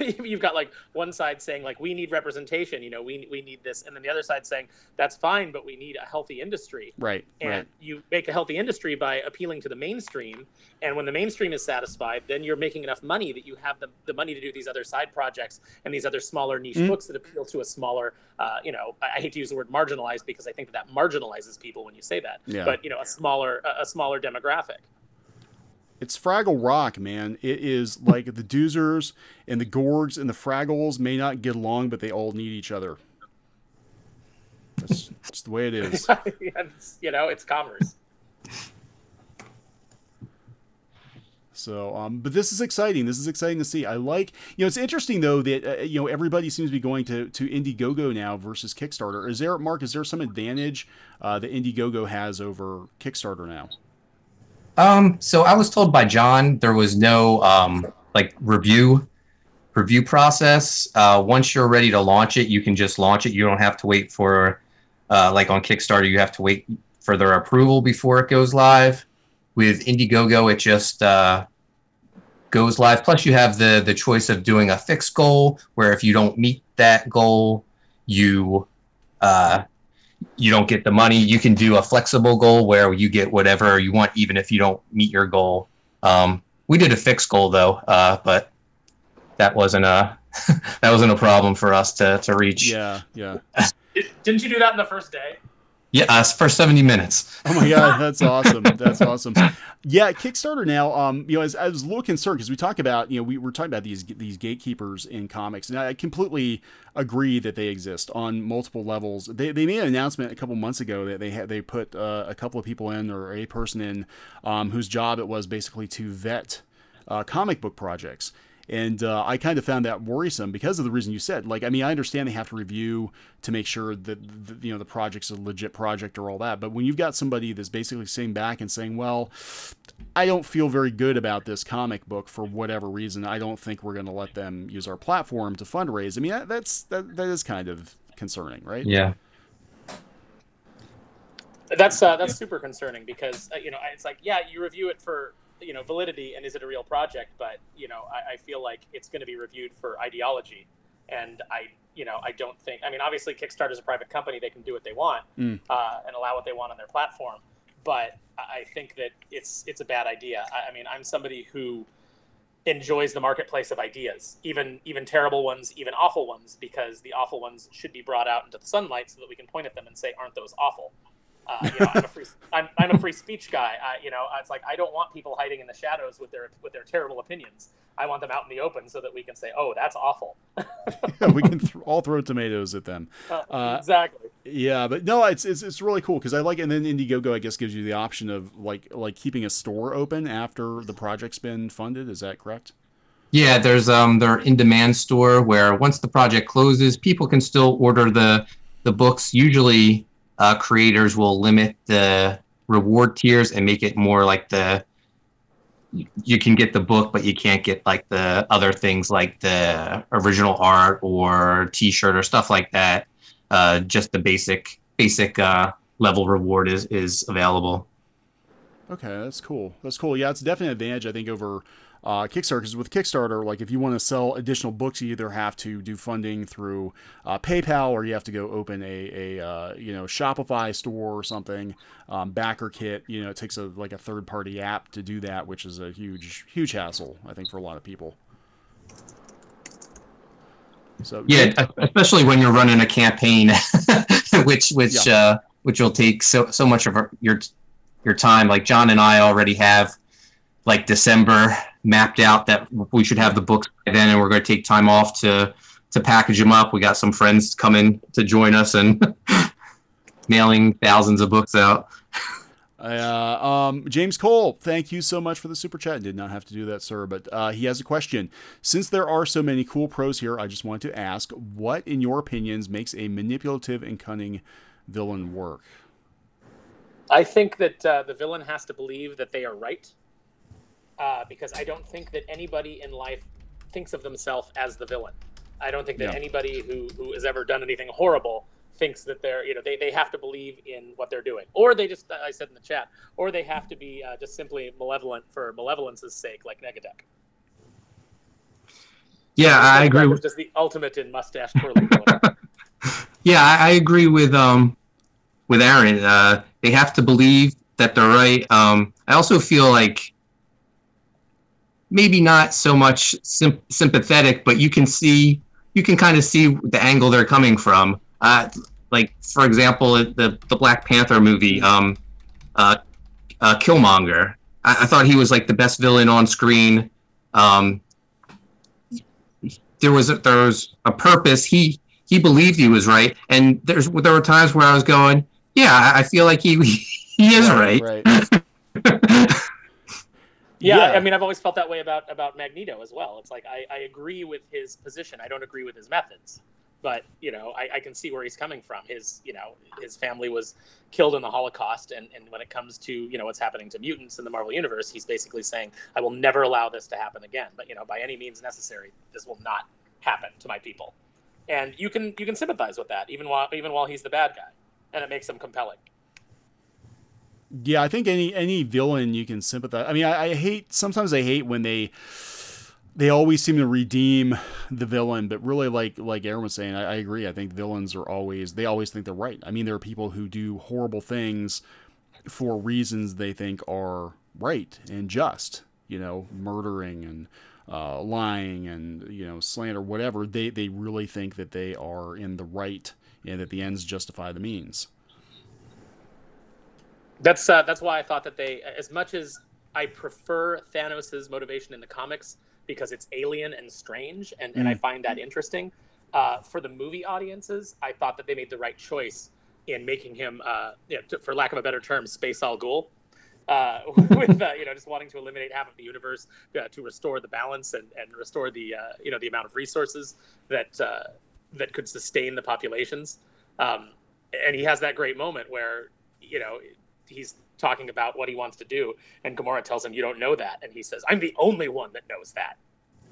you've got like one side saying like, we need representation, you know, we need this. And then the other side saying that's fine, but we need a healthy industry. Right. And you make a healthy industry by appealing to the mainstream. And when the mainstream is satisfied, then you're making enough money that you have the money to do these other side projects and these other smaller niche books that appeal to a smaller, you know, I hate to use the word marginalized because I think that marginalizes people when you say that, but you know, a smaller demographic. It's Fraggle Rock, man. It is like the Doozers and the Gorgs and the Fraggles may not get along, but they all need each other. That's just the way it is. You know, it's commerce. So, but this is exciting. This is exciting to see. I like, you know, it's interesting though that, you know, everybody seems to be going to Indiegogo now versus Kickstarter. Is there, Mark, is there some advantage that Indiegogo has over Kickstarter now? So I was told by John there was no like review process. Once you're ready to launch it, you can just launch it. You don't have to wait for like on Kickstarter, you have to wait for their approval before it goes live. With Indiegogo, it just goes live. Plus, you have the choice of doing a fixed goal, where if you don't meet that goal, you don't get the money. You can do a flexible goal where you get whatever you want, even if you don't meet your goal. We did a fixed goal though, but that wasn't a problem for us to reach. Yeah. Didn't you do that in the first day? Yeah, for 70 minutes. Oh my God, that's awesome. That's awesome. Yeah, Kickstarter now, you know, I was a little concerned because we talk about, you know, we were talking about these gatekeepers in comics, and I completely agree that they exist on multiple levels. They made an announcement a couple months ago that they put a couple of people in, or a person in, whose job it was basically to vet comic book projects. And I kind of found that worrisome because of the reason you said. Like, I mean, I understand they have to review to make sure that the project's a legit project or all that. But when you've got somebody that's basically sitting back and saying, well, I don't feel very good about this comic book for whatever reason, I don't think we're going to let them use our platform to fundraise. I mean, that is kind of concerning, right? Yeah. That's super concerning because it's like, yeah, you review it for validity and is it a real project, but I feel like it's going to be reviewed for ideology, and I don't think, I mean, obviously Kickstarter is a private company, they can do what they want and allow what they want on their platform, but I think that it's a bad idea. I mean, I'm somebody who enjoys the marketplace of ideas, even terrible ones, even awful ones, because the awful ones should be brought out into the sunlight so that we can point at them and say, aren't those awful? I'm a free speech guy. It's like, I don't want people hiding in the shadows with their terrible opinions. I want them out in the open so that we can say, oh, that's awful. Yeah, we can all throw tomatoes at them. Exactly. Yeah, but no, it's really cool because I like it. And then Indiegogo, I guess, gives you the option of like keeping a store open after the project's been funded. Is that correct? Yeah, there's their in-demand store where once the project closes, people can still order the books. Usually, creators will limit the reward tiers and make it more like you can get the book, but you can't get like the other things like the original art or T-shirt or stuff like that. Just the basic level reward is available. Okay, that's cool. That's cool. Yeah, it's definitely an advantage, I think, over Kickstarter, because with Kickstarter, like if you want to sell additional books, you either have to do funding through PayPal, or you have to go open a Shopify store or something. BackerKit, it takes a third-party app to do that, which is a huge hassle, I think, for a lot of people. So yeah, especially when you're running a campaign, which will take so much of your time. Like John and I already have like December mapped out that we should have the books by then, and we're going to take time off to package them up. We got some friends coming to join us and mailing thousands of books out. James Cole, thank you so much for the super chat. Did not have to do that, sir, but he has a question. Since there are so many cool pros here, I just want to ask, what, in your opinions, makes a manipulative and cunning villain work? I think that the villain has to believe that they are right. Because I don't think that anybody in life thinks of themselves as the villain. I don't think that anybody who has ever done anything horrible thinks that they have to believe in what they're doing. Or they just, I said in the chat, or they have to be just simply malevolent for malevolence's sake, like Negadeck. Yeah, I agree. It's just the ultimate in mustache twirling villain. Yeah, I agree with Aaron. They have to believe that they're right. I also feel like maybe not so much sympathetic, but you can kind of see the angle they're coming from. Like, for example, the Black Panther movie, Killmonger. I thought he was like the best villain on screen. There was a purpose. He believed he was right, and there were times where I was going, yeah, I feel like he is right. Yeah, I mean, I've always felt that way about Magneto as well. It's like I agree with his position. I don't agree with his methods, but I can see where he's coming from. His family was killed in the Holocaust, and when it comes to what's happening to mutants in the Marvel universe, he's basically saying, I will never allow this to happen again. But by any means necessary, this will not happen to my people. And you can sympathize with that even while he's the bad guy, and it makes him compelling. Yeah, I think any villain you can sympathize. I mean, sometimes I hate when they always seem to redeem the villain, but really, like Aaron was saying, I agree. I think villains always think they're right. I mean, there are people who do horrible things for reasons they think are right and just, murdering and lying and, slander, whatever. They really think that they are in the right and that the ends justify the means. That's why I thought that they, as much as I prefer Thanos' motivation in the comics because it's alien and strange, and I find that interesting, for the movie audiences, I thought that they made the right choice in making him, for lack of a better term, Space Al Ghul, with just wanting to eliminate half of the universe to restore the balance and restore the the amount of resources that could sustain the populations. And he has that great moment where he's talking about what he wants to do, and Gamora tells him, "You don't know that," and he says, "I'm the only one that knows that."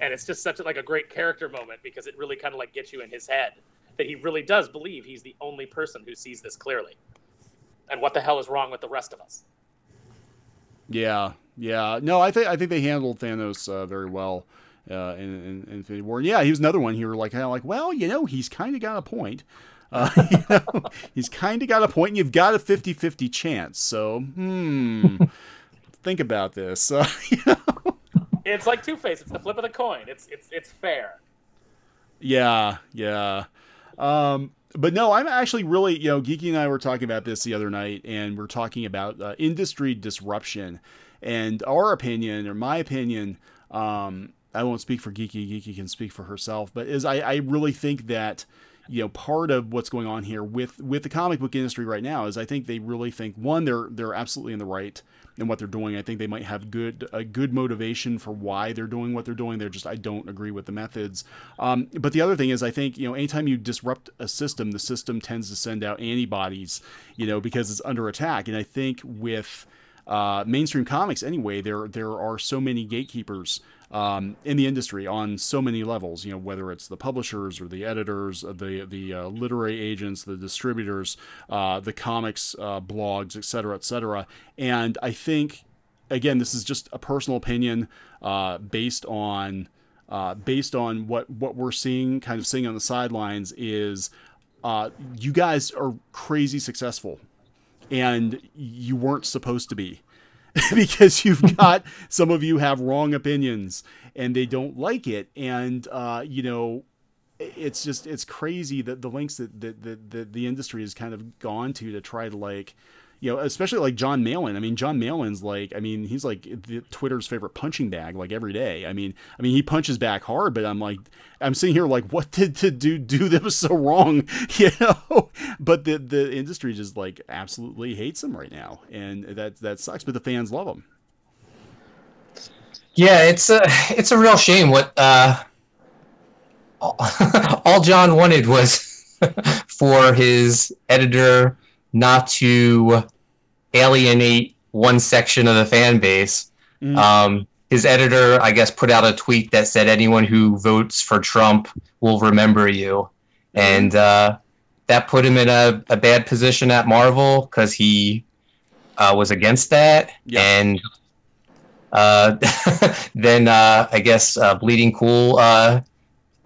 And it's just such a great character moment, because it really kind of like gets you in his head that he really does believe he's the only person who sees this clearly. And what the hell is wrong with the rest of us? Yeah. No, I think they handled Thanos very well in Infinity War. Yeah, he was another one here, kind of like, well, he's kind of got a point. He's kind of got a point, and you've got a 50-50 chance. So, think about this. It's like Two-Face. It's the flip of the coin. It's fair. Yeah. But no, I'm actually really, Geeky and I were talking about this the other night, and we're talking about industry disruption, and our opinion, or my opinion, I won't speak for Geeky. Geeky can speak for herself, but I really think that, part of what's going on here with the comic book industry right now is I think they really think, one, they're absolutely in the right in what they're doing. I think they might have a good motivation for why they're doing what they're doing. I don't agree with the methods. But the other thing is, I think, anytime you disrupt a system, the system tends to send out antibodies, because it's under attack. And I think with mainstream comics anyway, there are so many gatekeepers in the industry on so many levels, whether it's the publishers or the editors, the literary agents, the distributors, the comics blogs, et cetera. And I think, again, this is just a personal opinion based on what we're seeing on the sidelines is you guys are crazy successful, and you weren't supposed to be. Because some of you have wrong opinions and they don't like it. And, it's crazy that the lengths that the industry has kind of gone to try to especially like John Malin. I mean, John Malin's he's like Twitter's favorite punching bag, every day. I mean, he punches back hard, but I'm sitting here what did to do that was so wrong, But the industry just absolutely hates him right now, and that sucks. But the fans love him. Yeah, it's a real shame. What all John wanted was for his editor not to alienate one section of the fan base. His editor, I guess, put out a tweet that said, "Anyone who votes for Trump will remember you." And that put him in a bad position at Marvel, because he was against that. Yeah. And then I guess Bleeding Cool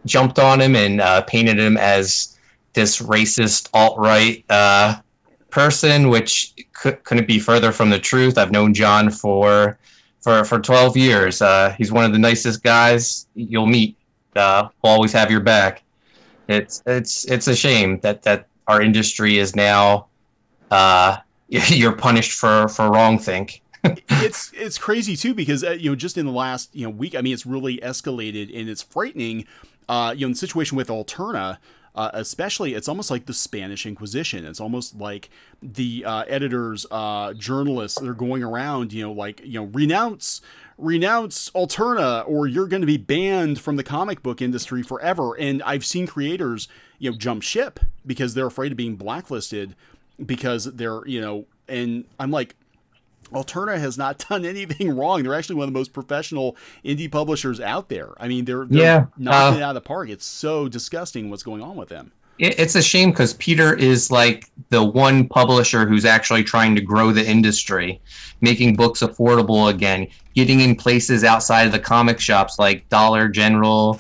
jumped on him and painted him as this racist alt-right person, which couldn't be further from the truth. I've known John for 12 years. He's one of the nicest guys you'll meet. We'll always have your back. It's a shame that our industry is now you're punished for wrongthink. It's crazy too, because just in the last week, I mean, it's really escalated, and it's frightening. In the situation with Alterna, especially, it's almost like the Spanish Inquisition. It's almost like the editors, journalists, they're going around, renounce Alterna, or you're going to be banned from the comic book industry forever. And I've seen creators, jump ship because they're afraid of being blacklisted, because they're, and I'm like, Alterna has not done anything wrong. They're actually one of the most professional indie publishers out there. I mean, they're knocking it out of the park. It's so disgusting what's going on with them. It's a shame, because Peter is like the one publisher who's actually trying to grow the industry, making books affordable again, getting in places outside of the comic shops like Dollar General,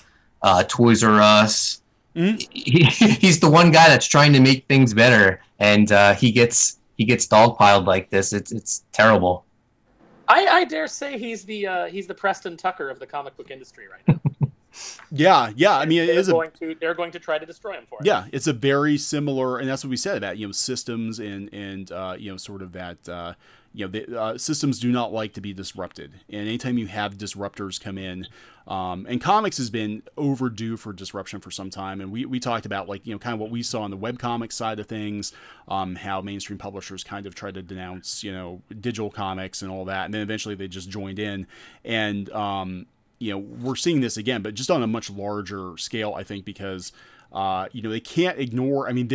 Toys R Us. He's the one guy that's trying to make things better, and he gets dogpiled like this. It's terrible. I dare say he's the Preston Tucker of the comic book industry right now. Yeah. I mean, they're going to try to destroy him for it. Yeah, it's a very similar, and that's what we said about systems and sort of that the systems do not like to be disrupted. And anytime you have disruptors come in, and comics has been overdue for disruption for some time. And we talked about like, kind of what we saw on the webcomic side of things, how mainstream publishers kind of tried to denounce, digital comics and all that. And then eventually they just joined in. And, we're seeing this again, but just on a much larger scale, I think, because, they can't ignore, I mean,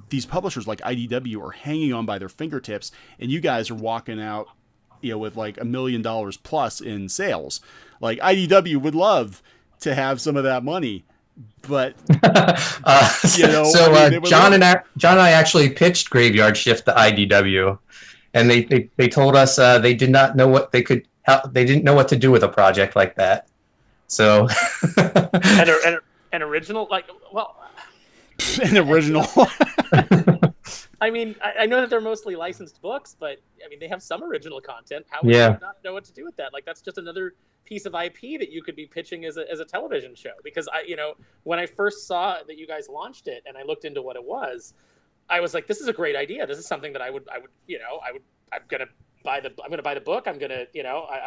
these publishers like IDW are hanging on by their fingertips, and you guys are walking out, with like $1 million plus in sales. Like IDW would love to have some of that money, but John and I actually pitched Graveyard Shift to IDW, and they told us they did not know what they didn't know what to do with a project like that. So an original, like, well, an original. I mean, I know that they're mostly licensed books, but I mean, they have some original content. How would you not know what to do with that? Like, that's just another piece of IP that you could be pitching as a television show. Because when I first saw that you guys launched it and I looked into what it was, I was like, this is a great idea. This is something that I'm gonna buy the book. I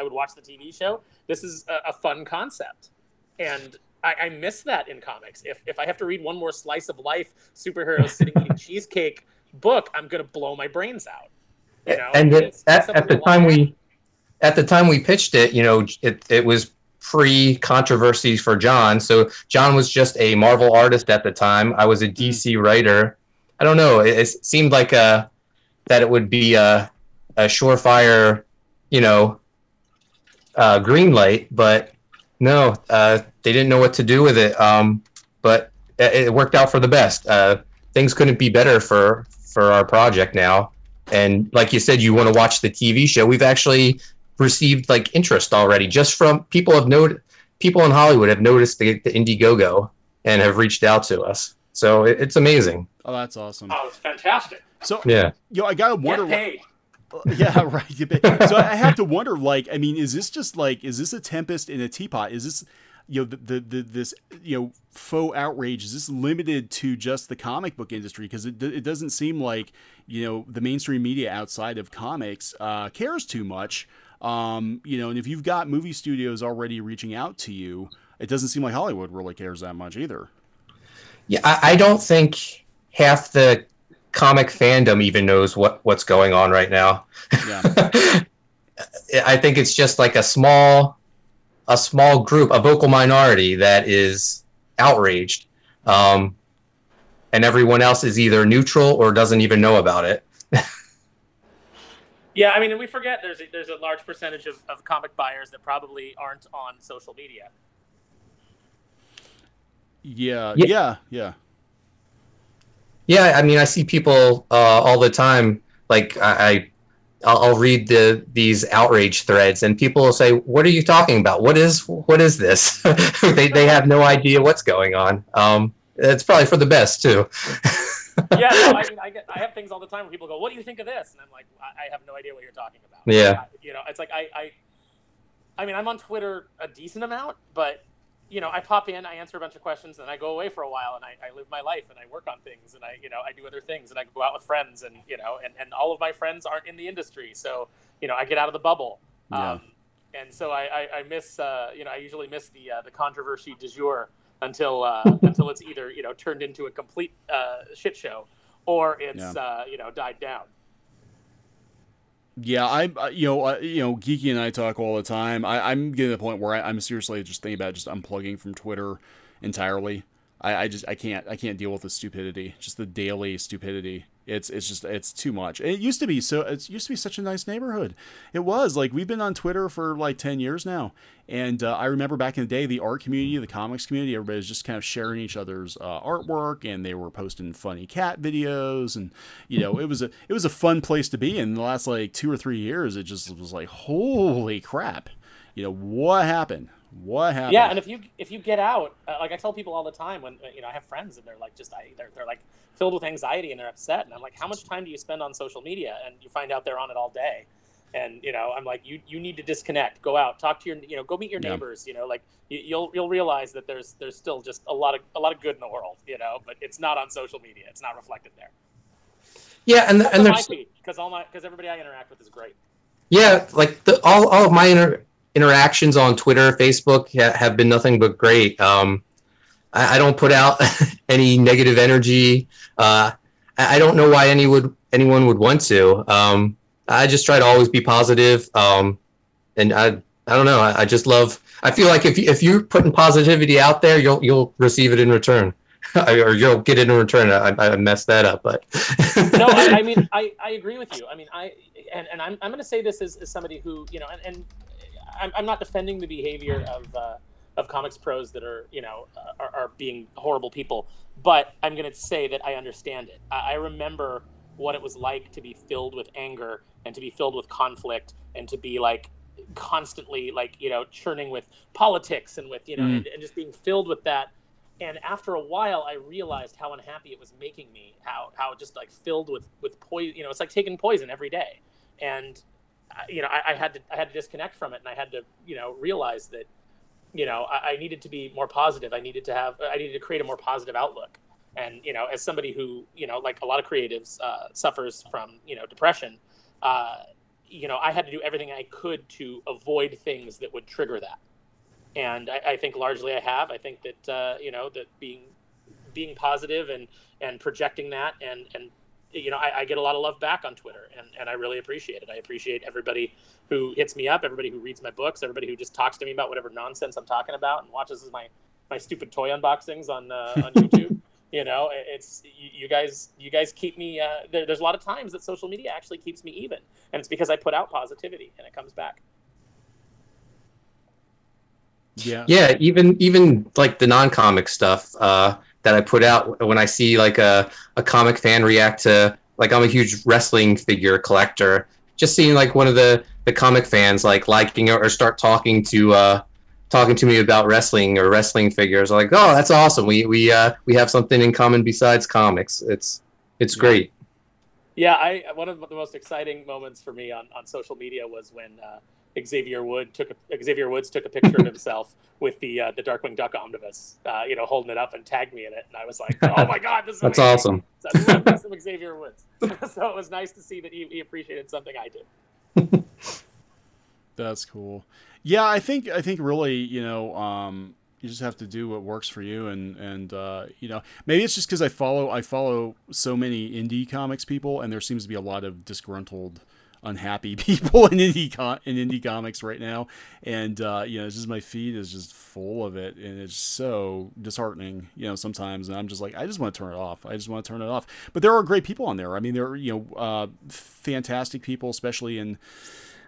would watch the TV show. This is a fun concept, and I miss that in comics. If I have to read one more slice of life superheroes sitting eating cheesecake book, I'm gonna blow my brains out. And at the time we pitched it, it was pre-controversies for John. So John was just a Marvel artist at the time. I was a DC writer. I don't know. It seemed like that it would be a surefire, green light, but no, they didn't know what to do with it. But it worked out for the best. Things couldn't be better for our project now. And like you said, you want to watch the TV show. We've actually received like interest already, just from people in Hollywood have noticed the Indiegogo and have reached out to us. So it's amazing. Oh, that's awesome. Oh, it's fantastic. So yeah, I gotta wonder. Get paid. Yeah, right. So I have to wonder, like, I mean, is this a tempest in a teapot? Is this, this faux outrage? Is this limited to just the comic book industry? Because it doesn't seem like, the mainstream media outside of comics cares too much. And if you've got movie studios already reaching out to you, it doesn't seem like Hollywood really cares that much either. Yeah, I don't think half the comic fandom even knows what's going on right now. Yeah. I think it's just like a small group, a vocal minority that is outraged, and everyone else is either neutral or doesn't even know about it. Yeah, I mean, and we forget there's a large percentage of comic buyers that probably aren't on social media. Yeah. Yeah, I mean, I see people all the time. Like I'll read these outrage threads, and people will say, "What are you talking about? What is this?" they have no idea what's going on. It's probably for the best too. Yeah, no, I mean, I have things all the time where people go, "What do you think of this?" And I'm like, I have no idea what you're talking about. Yeah. It's like I mean, I'm on Twitter a decent amount, but I pop in, I answer a bunch of questions, and I go away for a while, and I live my life, and I work on things, and I do other things, and I go out with friends, and and all of my friends aren't in the industry, so I get out of the bubble. Yeah. And so I miss I usually miss the controversy du jour until it's either turned into a complete shit show, or it's died down. Yeah, Geeky and I talk all the time. I'm getting to the point where I'm seriously just thinking about just unplugging from Twitter entirely. I can't deal with the stupidity, just the daily stupidity. It's too much. It used to be such a nice neighborhood. It was like, we've been on Twitter for like 10 years now. And I remember back in the day, the art community, the comics community, everybody was just kind of sharing each other's artwork, and they were posting funny cat videos, and it was a fun place to be. In the last like 2 or 3 years, it just was like, holy crap, what happened? What happened? Yeah, and if you get out, like I tell people all the time when I have friends and they're like they're like filled with anxiety and they're upset, and I'm like, how much time do you spend on social media? And you find out they're on it all day. And I'm like, you need to disconnect, go out, talk to your go meet your neighbors. Like you'll realize that there's still just a lot of good in the world, but it's not on social media, it's not reflected there. Yeah, and Except for my there's feed, because everybody I interact with is great. yeah, like all of my interactions on Twitter, Facebook have been nothing but great. I don't put out any negative energy. I don't know why anyone would want to. I just try to always be positive. And I don't know. I just love. I feel like if you're putting positivity out there, you'll receive it in return, or you'll get it in return. I messed that up, but No, I mean I agree with you. I mean I'm going to say this as somebody who, you know, and I'm not defending the behavior of comics pros that are, you know, are being horrible people, but I'm going to say that I understand it. I remember what it was like to be filled with anger and to be filled with conflict and to be like constantly like, you know, churning with politics and with, you know, and just being filled with that. And after a while, I realized how unhappy it was making me, how just like filled with poison, you know, it's like taking poison every day. And, you know, I had to disconnect from it. And I had to, you know, realize that, you know, I needed to be more positive. I needed to create a more positive outlook. And, you know, as somebody who, you know, like a lot of creatives suffers from, you know, depression, you know, I had to do everything I could to avoid things that would trigger that. And I think largely I have. I think that, you know, that being positive and projecting that and you know, I get a lot of love back on Twitter, and I really appreciate it. I appreciate everybody who hits me up, everybody who reads my books, everybody who just talks to me about whatever nonsense I'm talking about and watches my stupid toy unboxings on YouTube. You know, it's you guys keep me. There's a lot of times that social media actually keeps me even, and it's because I put out positivity and it comes back. Yeah, even like the non-comic stuff that I put out, when I see like a comic fan react to, like, I'm a huge wrestling figure collector, just seeing like one of the comic fans like liking it or start talking to me about wrestling or wrestling figures, I'm like, oh, that's awesome. We have something in common besides comics. It's great. Yeah, one of the most exciting moments for me on social media was when Xavier Woods took a picture of himself with the Darkwing Duck omnibus, you know, holding it up and tagged me in it, and I was like, oh my god, this is that's amazing. awesome. So I love this from Xavier Woods. So it was nice to see that he appreciated something I did. That's cool. Yeah, I think really, you know, you just have to do what works for you, and you know, maybe it's just because I follow so many indie comics people, and there seems to be a lot of disgruntled, unhappy people in indie comics right now, and you know, it's just my feed is just full of it, and it's so disheartening, you know, sometimes, and I'm just like, I just want to turn it off. But there are great people on there. I mean, there are, you know, fantastic people, especially in,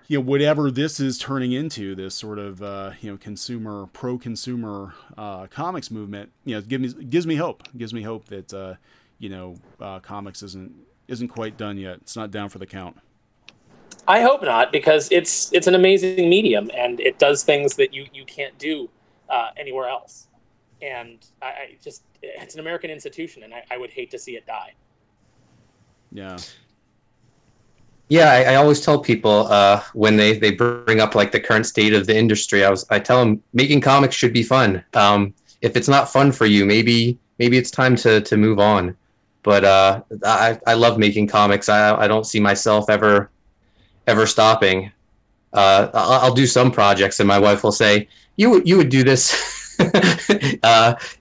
you know, whatever this is turning into, this sort of you know, pro-consumer comics movement. You know, gives me hope that you know, comics isn't quite done yet. It's not down for the count. I hope not, because it's an amazing medium, and it does things that you can't do anywhere else. And it's an American institution, and I would hate to see it die. Yeah. Yeah, I always tell people when they bring up like the current state of the industry, I tell them making comics should be fun. If it's not fun for you, maybe it's time to move on. But I love making comics. I don't see myself ever stopping. I'll do some projects, and my wife will say, "You would do this."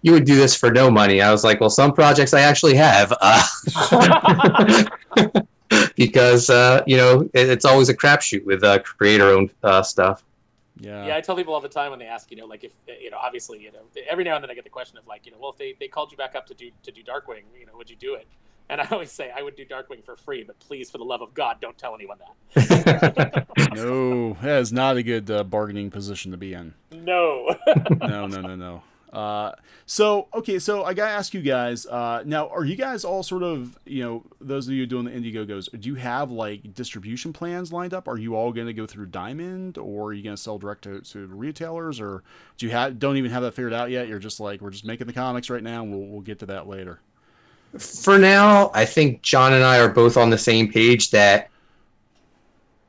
You would do this for no money. I was like, well, some projects I actually have. Because you know, it's always a crapshoot with creator-owned stuff. Yeah, I tell people all the time when they ask, you know, like, if, you know, obviously, you know, every now and then I get the question of like, you know, well, if they called you back up to do Darkwing, you know, would you do it? And I always say I would do Darkwing for free, but please, for the love of God, don't tell anyone that. No, that is not a good bargaining position to be in. No. No. So I gotta ask you guys, now, are you guys all sort of, you know, those of you doing the Indiegogos, do you have like distribution plans lined up? Are you all going to go through Diamond, or are you going to sell direct to retailers, or don't even have that figured out yet? You're just like, we're just making the comics right now, and we'll get to that later. For now, I think John and I are both on the same page that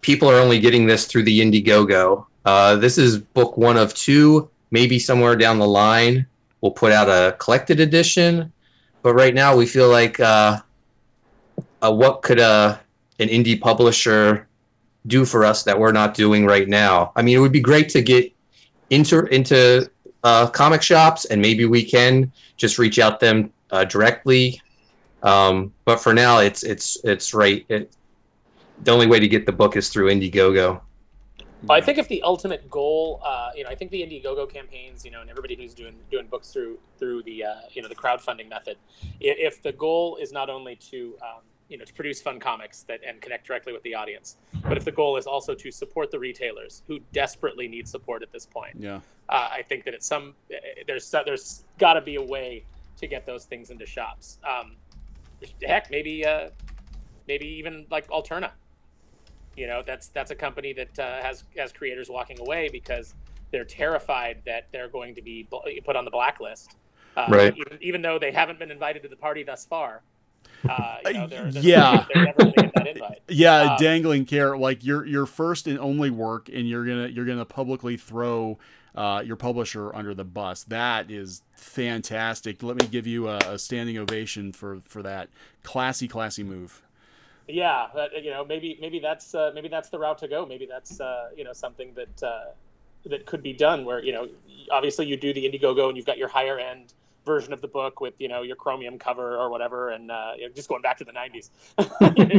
people are only getting this through the Indiegogo. This is book 1 of 2. Maybe somewhere down the line we'll put out a collected edition, but right now we feel like what could an indie publisher do for us that we're not doing right now? I mean, it would be great to get into comic shops, and maybe we can just reach out them directly. But for now, it's right. The only way to get the book is through Indiegogo. Well, I think if the ultimate goal, I think the Indiegogo campaigns, and everybody who's doing books through the the crowdfunding method, if the goal is not only to to produce fun comics and connect directly with the audience, but if the goal is also to support the retailers who desperately need support at this point, I think that there's got to be a way to get those things into shops. Heck, maybe even like Alterna. That's a company that has creators walking away because they're terrified that they're going to be put on the blacklist, right? Even though they haven't been invited to the party thus far. They're never going to get that invite. Yeah, dangling carrot, like your first and only work, and you're gonna publicly throw your publisher under the bus. That is fantastic. Let me give you a standing ovation for that. Classy move. Yeah, maybe that's the route to go. Maybe that's something that could be done. Where obviously you do the Indiegogo and you've got your higher end version of the book with your chromium cover or whatever, and just going back to the 90s,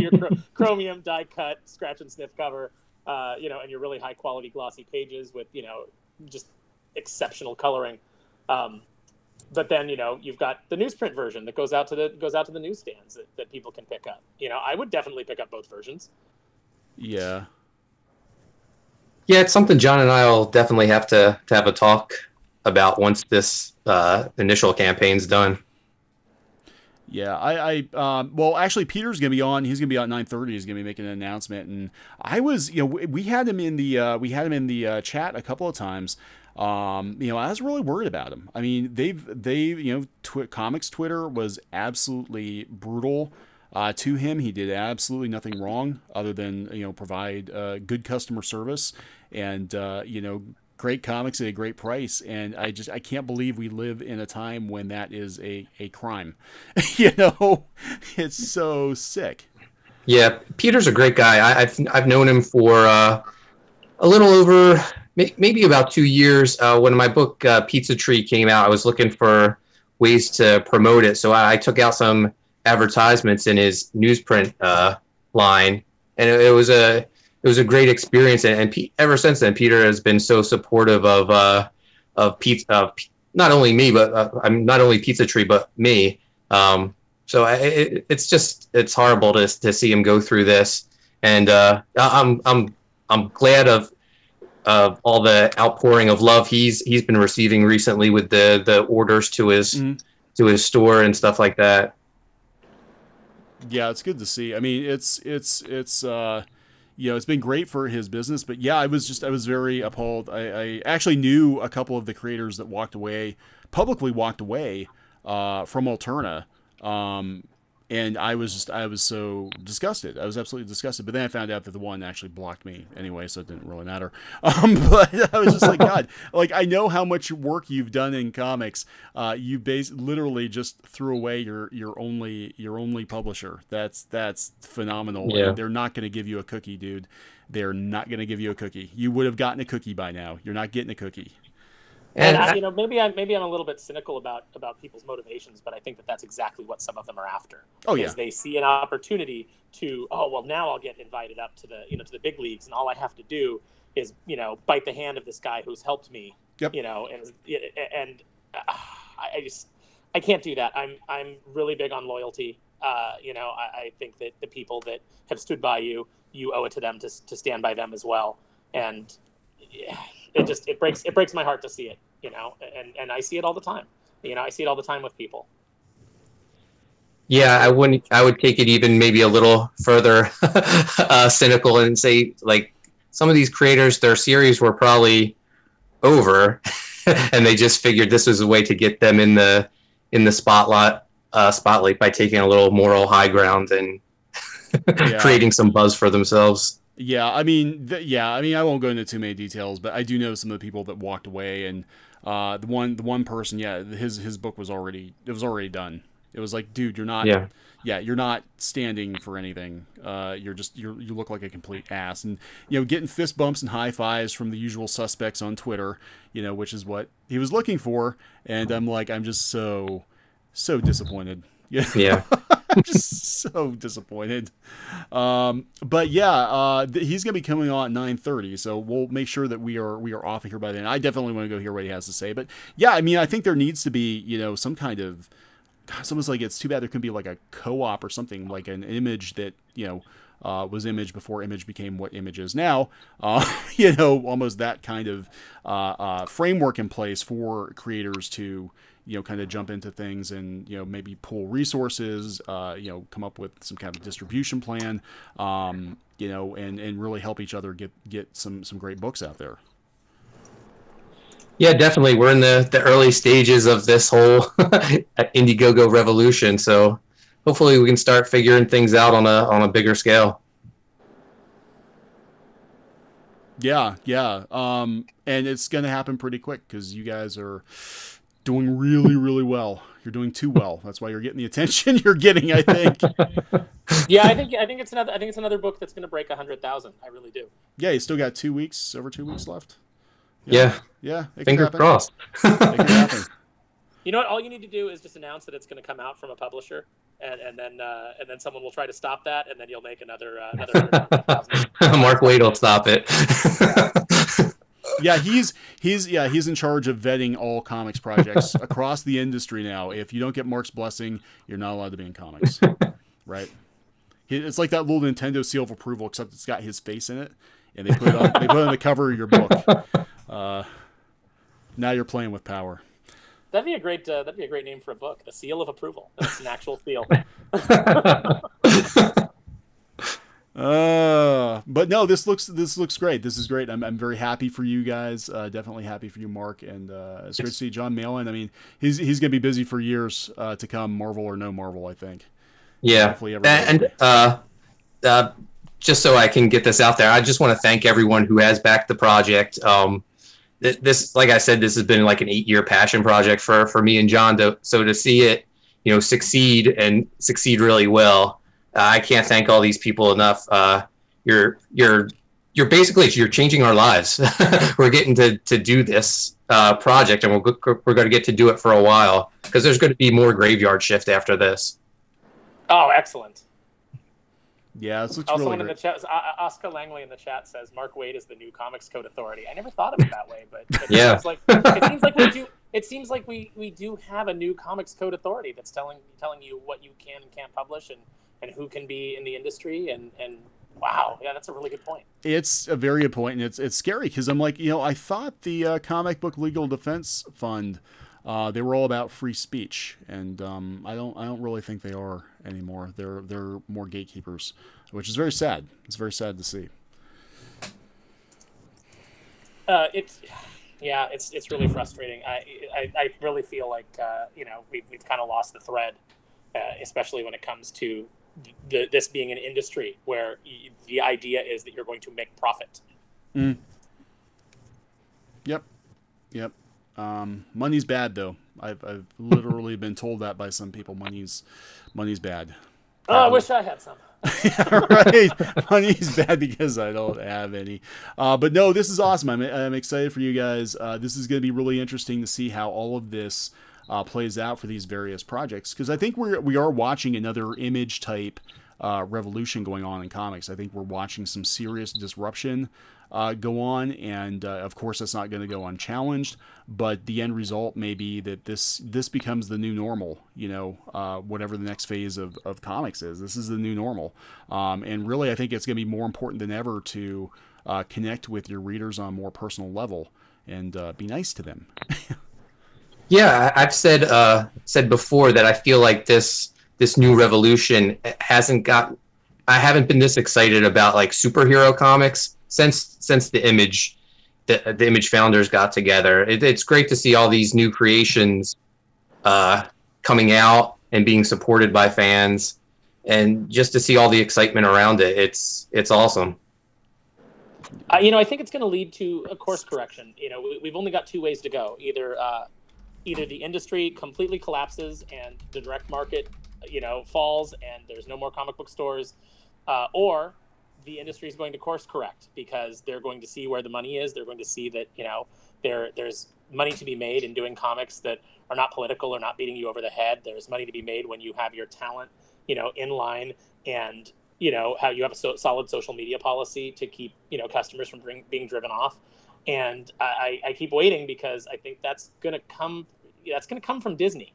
your chromium die cut scratch and sniff cover, and your really high quality glossy pages with just exceptional coloring. But then you've got the newsprint version that goes out to the newsstands that people can pick up. I would definitely pick up both versions. Yeah, it's something John and I will definitely have to have a talk about once this initial campaign's done. Yeah, well, actually, Peter's gonna be on. He's gonna be on 9:30. He's gonna be making an announcement, and I was, we had him in the chat a couple of times. I was really worried about him. I mean, Comics Twitter was absolutely brutal to him. He did absolutely nothing wrong other than provide good customer service and great comics at a great price. And I can't believe we live in a time when that is a crime. It's so sick. Yeah, Peter's a great guy. I've known him for a little over maybe about 2 years. When my book Pizza Tree came out, I was looking for ways to promote it, so I took out some advertisements in his newsprint line, and it was a great experience. And ever since then, Peter has been so supportive of pizza, not only me, but I'm not only Pizza Tree, but me. So it's horrible to see him go through this, and I'm glad of all the outpouring of love he's been receiving recently with the orders to his store and stuff like that. Yeah, it's good to see. I mean, it's it's been great for his business, but yeah, I was very appalled. I actually knew a couple of the creators that publicly walked away from Alterna. And I was so disgusted. I was absolutely disgusted. But then I found out that the one actually blocked me anyway, so it didn't really matter. But I was just like, God, like, I know how much work you've done in comics. You literally just threw away your only publisher. That's phenomenal. Yeah. And they're not going to give you a cookie, dude. They're not going to give you a cookie. You would have gotten a cookie by now. You're not getting a cookie. And maybe I'm a little bit cynical about people's motivations, but I think that that's exactly what some of them are after. Oh yeah, is they see an opportunity to now I'll get invited up to the to the big leagues, and all I have to do is bite the hand of this guy who's helped me. Yep. And I can't do that. I'm really big on loyalty. I think that the people that have stood by you owe it to them to stand by them as well. And it breaks my heart to see it, and I see it all the time. I see it all the time with people. Yeah, I would take it even maybe a little further cynical and say, like, some of these creators, their series were probably over and they just figured this was a way to get them in the spotlight by taking a little moral high ground and creating some buzz for themselves. Yeah, I mean, I won't go into too many details, but I do know some of the people that walked away, and the one person, his book was already done. It was like, dude, you're not. Yeah, you're not standing for anything. You look like a complete ass. And, you know, getting fist bumps and high fives from the usual suspects on Twitter, you know, which is what he was looking for. And I'm like, I'm just so disappointed. Yeah. I'm just so disappointed. But yeah, he's going to be coming on at 9:30. So we'll make sure that we are off of here by then. I definitely want to go hear what he has to say. But yeah, I mean, I think there needs to be, you know, some kind of, it's almost like, it's too bad there couldn't be like a co-op or something, like an image that, you know, was Image before Image became what Image is now. You know, almost that kind of framework in place for creators to, you know, kind of jump into things and, you know, maybe pool resources, you know, come up with some kind of distribution plan, you know, and really help each other get some great books out there. Yeah, definitely. We're in the early stages of this whole Indiegogo revolution. So hopefully we can start figuring things out on a bigger scale. Yeah. And it's going to happen pretty quick because you guys are doing really, really well. You're doing too well. That's why you're getting the attention you're getting, I think. Yeah, I think it's another book that's going to break 100,000. I really do. Yeah, you still got over 2 weeks left. Yeah. Fingers crossed. It can happen. You know what? All you need to do is just announce that it's going to come out from a publisher, and then someone will try to stop that, and then you'll make another 100,000. Mark Waid will stop it. Yeah, he's in charge of vetting all comics projects across the industry now. If you don't get Mark's blessing, you're not allowed to be in comics, right? It's like that little Nintendo seal of approval, except it's got his face in it, and they put it on the cover of your book. Now you're playing with power. That'd be a great name for a book, the seal of approval. That's an actual seal. But no, this looks great. This is great. I'm very happy for you guys. Definitely happy for you, Mark. And it's great to see John Malin. I mean, he's gonna be busy for years to come, Marvel or no Marvel, I think. Yeah. And just so I can get this out there, I just want to thank everyone who has backed the project. This, like I said, this has been like an 8-year passion project for me and John. So to see it, you know, succeed really well, I can't thank all these people enough. You're basically changing our lives. We're getting to do this project, and we're going to get to do it for a while because there's going to be more Graveyard Shift after this. Oh, excellent. Yeah, this looks also, really one great. in the chat, Oscar Langley in the chat says Mark Waid is the new Comics Code Authority. I never thought of it that way, but yeah, it seems like we do have a new Comics Code Authority that's telling you what you can and can't publish and who can be in the industry and wow, yeah, that's a really good point. It's a very good point, and it's scary because I'm like, you know, I thought the Comic Book Legal Defense Fund, they were all about free speech, and I don't really think they are anymore. They're more gatekeepers, which is very sad. It's very sad to see. It's really frustrating. I really feel like you know, we've kind of lost the thread, especially when it comes to this being an industry where the idea is that you're going to make profit. Mm. Yep. Money's bad, though. I've literally been told that by some people. Money's bad. Oh, I wish I had some. Right, money's bad because I don't have any. But no, this is awesome. I'm excited for you guys. This is going to be really interesting to see how all of this plays out for these various projects, because I think we are watching another Image type revolution going on in comics. I think we're watching some serious disruption go on, and of course that's not going to go unchallenged, but the end result may be that this becomes the new normal, you know, whatever the next phase of comics is. This is the new normal, and really I think it's going to be more important than ever to connect with your readers on a more personal level and be nice to them. Yeah, I've said before that I feel like this new revolution I haven't been this excited about like superhero comics since the Image founders got together. It's great to see all these new creations coming out and being supported by fans, and just to see all the excitement around it. It's awesome. You know, I think it's going to lead to a course correction. You know, we've only got two ways to go. Either either the industry completely collapses and the direct market, falls and there's no more comic book stores, or the industry is going to course correct because they're going to see where the money is. They're going to see that, there's money to be made in doing comics that are not political or not beating you over the head. There's money to be made when you have your talent, in line, and, how you have a solid social media policy to keep, customers from being driven off. And I keep waiting because I think that's going to come from Disney.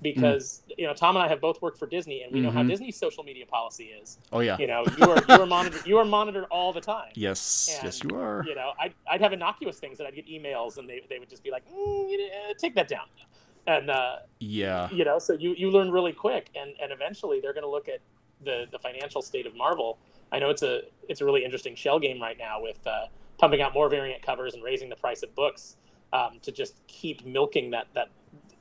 Because Tom and I have both worked for Disney, and we know how Disney's social media policy is. Oh yeah. You are monitored. You are monitored all the time. Yes, and, yes, you are. I'd have innocuous things that I'd get emails, and they would just be like, take that down. And yeah. So you learn really quick, and eventually they're going to look at the financial state of Marvel. I know it's a really interesting shell game right now with pumping out more variant covers and raising the price of books to just keep milking that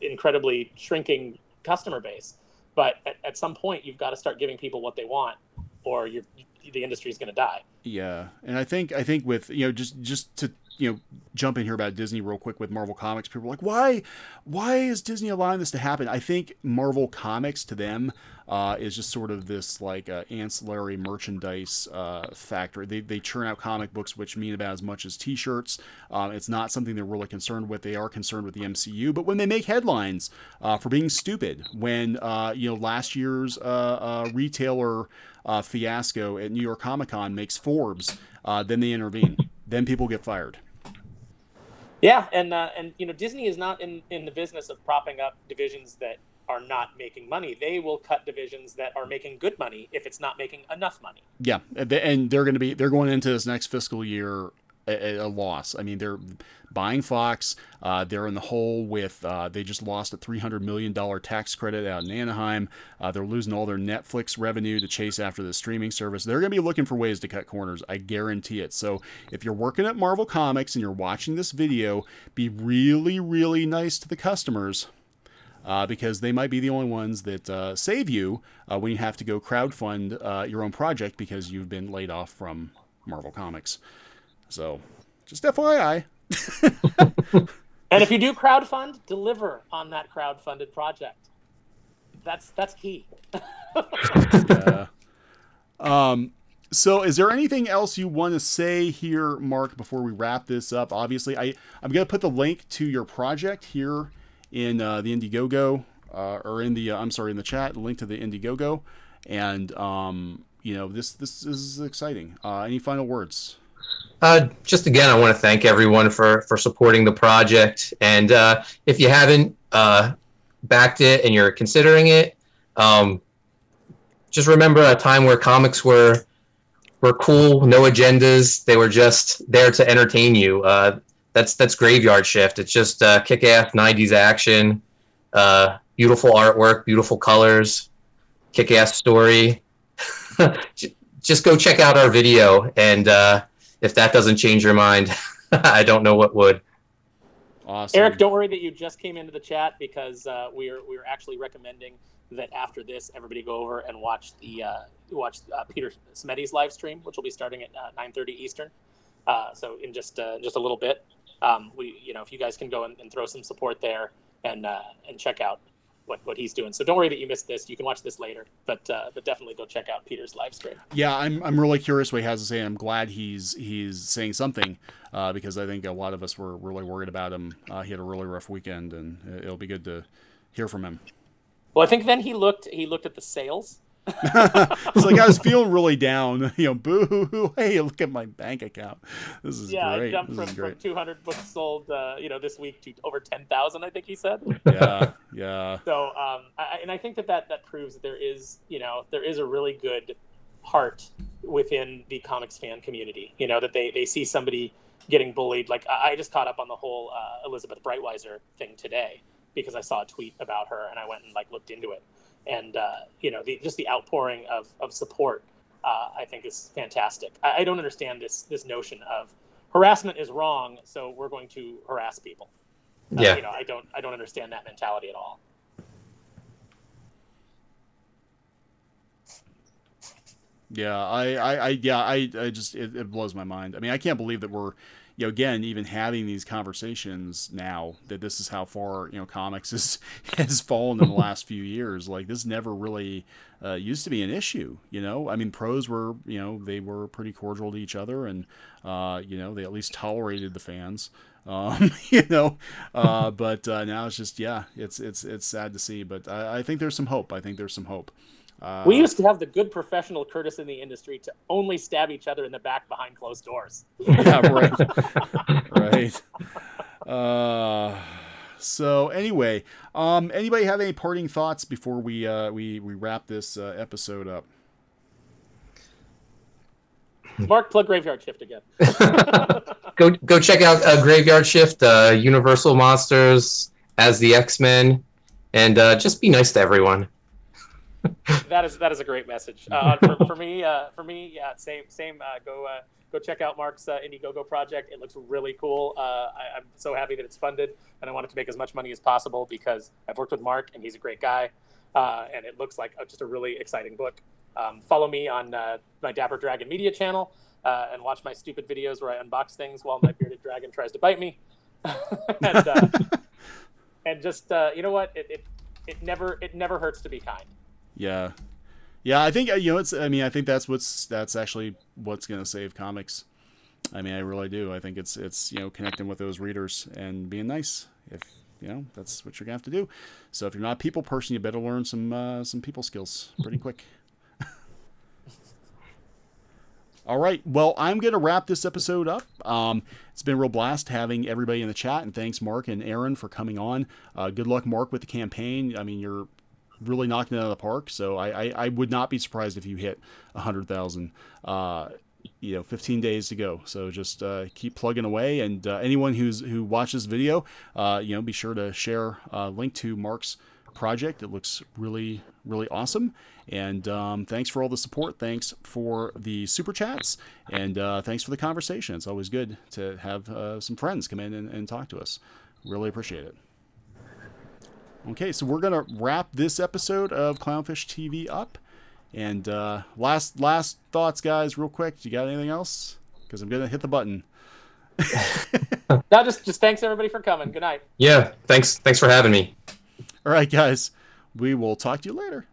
incredibly shrinking customer base. But at some point you've got to start giving people what they want, or the industry is going to die. Yeah. And I think with, just to, jump in here about Disney real quick with Marvel Comics, people are like, why is Disney allowing this to happen? I think Marvel Comics to them is just sort of this like ancillary merchandise factory. They churn out comic books, which mean about as much as t-shirts. It's not something they're really concerned with. They are concerned with the MCU, but when they make headlines for being stupid, when last year's retailer fiasco at New York Comic Con makes Forbes, then they intervene. Then people get fired. Yeah, and Disney is not in the business of propping up divisions that are not making money. They will cut divisions that are making good money if it's not making enough money. Yeah, and they're going into this next fiscal year a loss. I mean, they're buying Fox. They're in the hole with, they just lost a $300 million tax credit out in Anaheim. They're losing all their Netflix revenue to chase after the streaming service. They're going to be looking for ways to cut corners. I guarantee it. So if you're working at Marvel Comics and you're watching this video, be really, really nice to the customers. Because they might be the only ones that save you when you have to go crowdfund your own project because you've been laid off from Marvel Comics. So, just FYI. And if you do crowdfund, deliver on that crowdfunded project. That's key. Yeah. So is there anything else you want to say here, Mark, before we wrap this up? Obviously, I'm going to put the link to your project here in the Indiegogo, or in the, in the chat, the link to the Indiegogo. And, this is exciting. Any final words? Just again, I want to thank everyone for supporting the project. And if you haven't backed it and you're considering it, just remember a time where comics were cool, no agendas. They were just there to entertain you. That's Graveyard Shift. It's just kick-ass 90s action, beautiful artwork, beautiful colors, kick-ass story. Just go check out our video, and if that doesn't change your mind, I don't know what would. Awesome. Eric, don't worry that you just came into the chat, because we're actually recommending that after this, everybody go over and watch Peter Smetty's live stream, which will be starting at 9:30 Eastern. So in just a little bit, if you guys can go and throw some support there and check out what he's doing. So don't worry that you missed this. You can watch this later, but definitely go check out Peter's live stream. Yeah, I'm really curious what he has to say. I'm glad he's saying something, because I think a lot of us were really worried about him. He had a really rough weekend, and it'll be good to hear from him. Well, I think then he looked at the sales. It's like I was feeling really down. Boo! Hey, look at my bank account. This is great. I jumped from 200 books sold, this week to over 10,000. I think he said. Yeah. So, I think that proves that there is a really good heart within the comics fan community. That they see somebody getting bullied. Like I just caught up on the whole Elizabeth Breitweiser thing today because I saw a tweet about her and I went and looked into it. And, just the outpouring of support, I think is fantastic. I don't understand this notion of harassment is wrong, so we're going to harass people. I don't understand that mentality at all. Yeah, I just, it blows my mind. I mean, I can't believe that we're, you know, again, even having these conversations now that this is how far, you know, comics has fallen in the last few years. Like, this never really used to be an issue, you know. I mean, pros were, you know, they were pretty cordial to each other, and you know, they at least tolerated the fans. You know, but now it's just, yeah, it's sad to see, but I think there's some hope. I think there's some hope. We used to have the good professional courtesy in the industry to only stab each other in the back behind closed doors. Yeah, right. Right. So anyway, anybody have any parting thoughts before we wrap this episode up? Mark, plug Graveyard Shift again. Go check out Graveyard Shift, Universal Monsters as the X-Men, and just be nice to everyone. That is a great message. For me, yeah, same. Go check out Mark's Indiegogo project. It looks really cool. I'm so happy that it's funded, and I want it to make as much money as possible because I've worked with Mark, and he's a great guy, and it looks like just a really exciting book. Follow me on my Dapper Dragon Media channel, and watch my stupid videos where I unbox things while my bearded dragon tries to bite me. And just you know what? It never hurts to be kind. Yeah. Yeah, I think, you know, I think that's actually what's going to save comics. I mean, I really do. I think it's, you know, connecting with those readers and being nice. If, you know, that's what you're going to have to do. So if you're not a people person, you better learn some people skills pretty quick. All right. Well, I'm going to wrap this episode up. It's been a real blast having everybody in the chat, and thanks, Mark and Aaron, for coming on. Good luck, Mark, with the campaign. I mean, you're really knocking it out of the park. So I would not be surprised if you hit 100,000. You know, 15 days to go. So just keep plugging away. And anyone who watches the video, you know, be sure to share a link to Mark's project. It looks really, really awesome. And thanks for all the support. Thanks for the super chats. And thanks for the conversation. It's always good to have some friends come in and talk to us. Really appreciate it. Okay, so we're going to wrap this episode of Clownfish TV up. And last thoughts, guys, real quick. You got anything else? Because I'm going to hit the button. No, just thanks, everybody, for coming. Good night. Yeah, thanks for having me. All right, guys. We will talk to you later.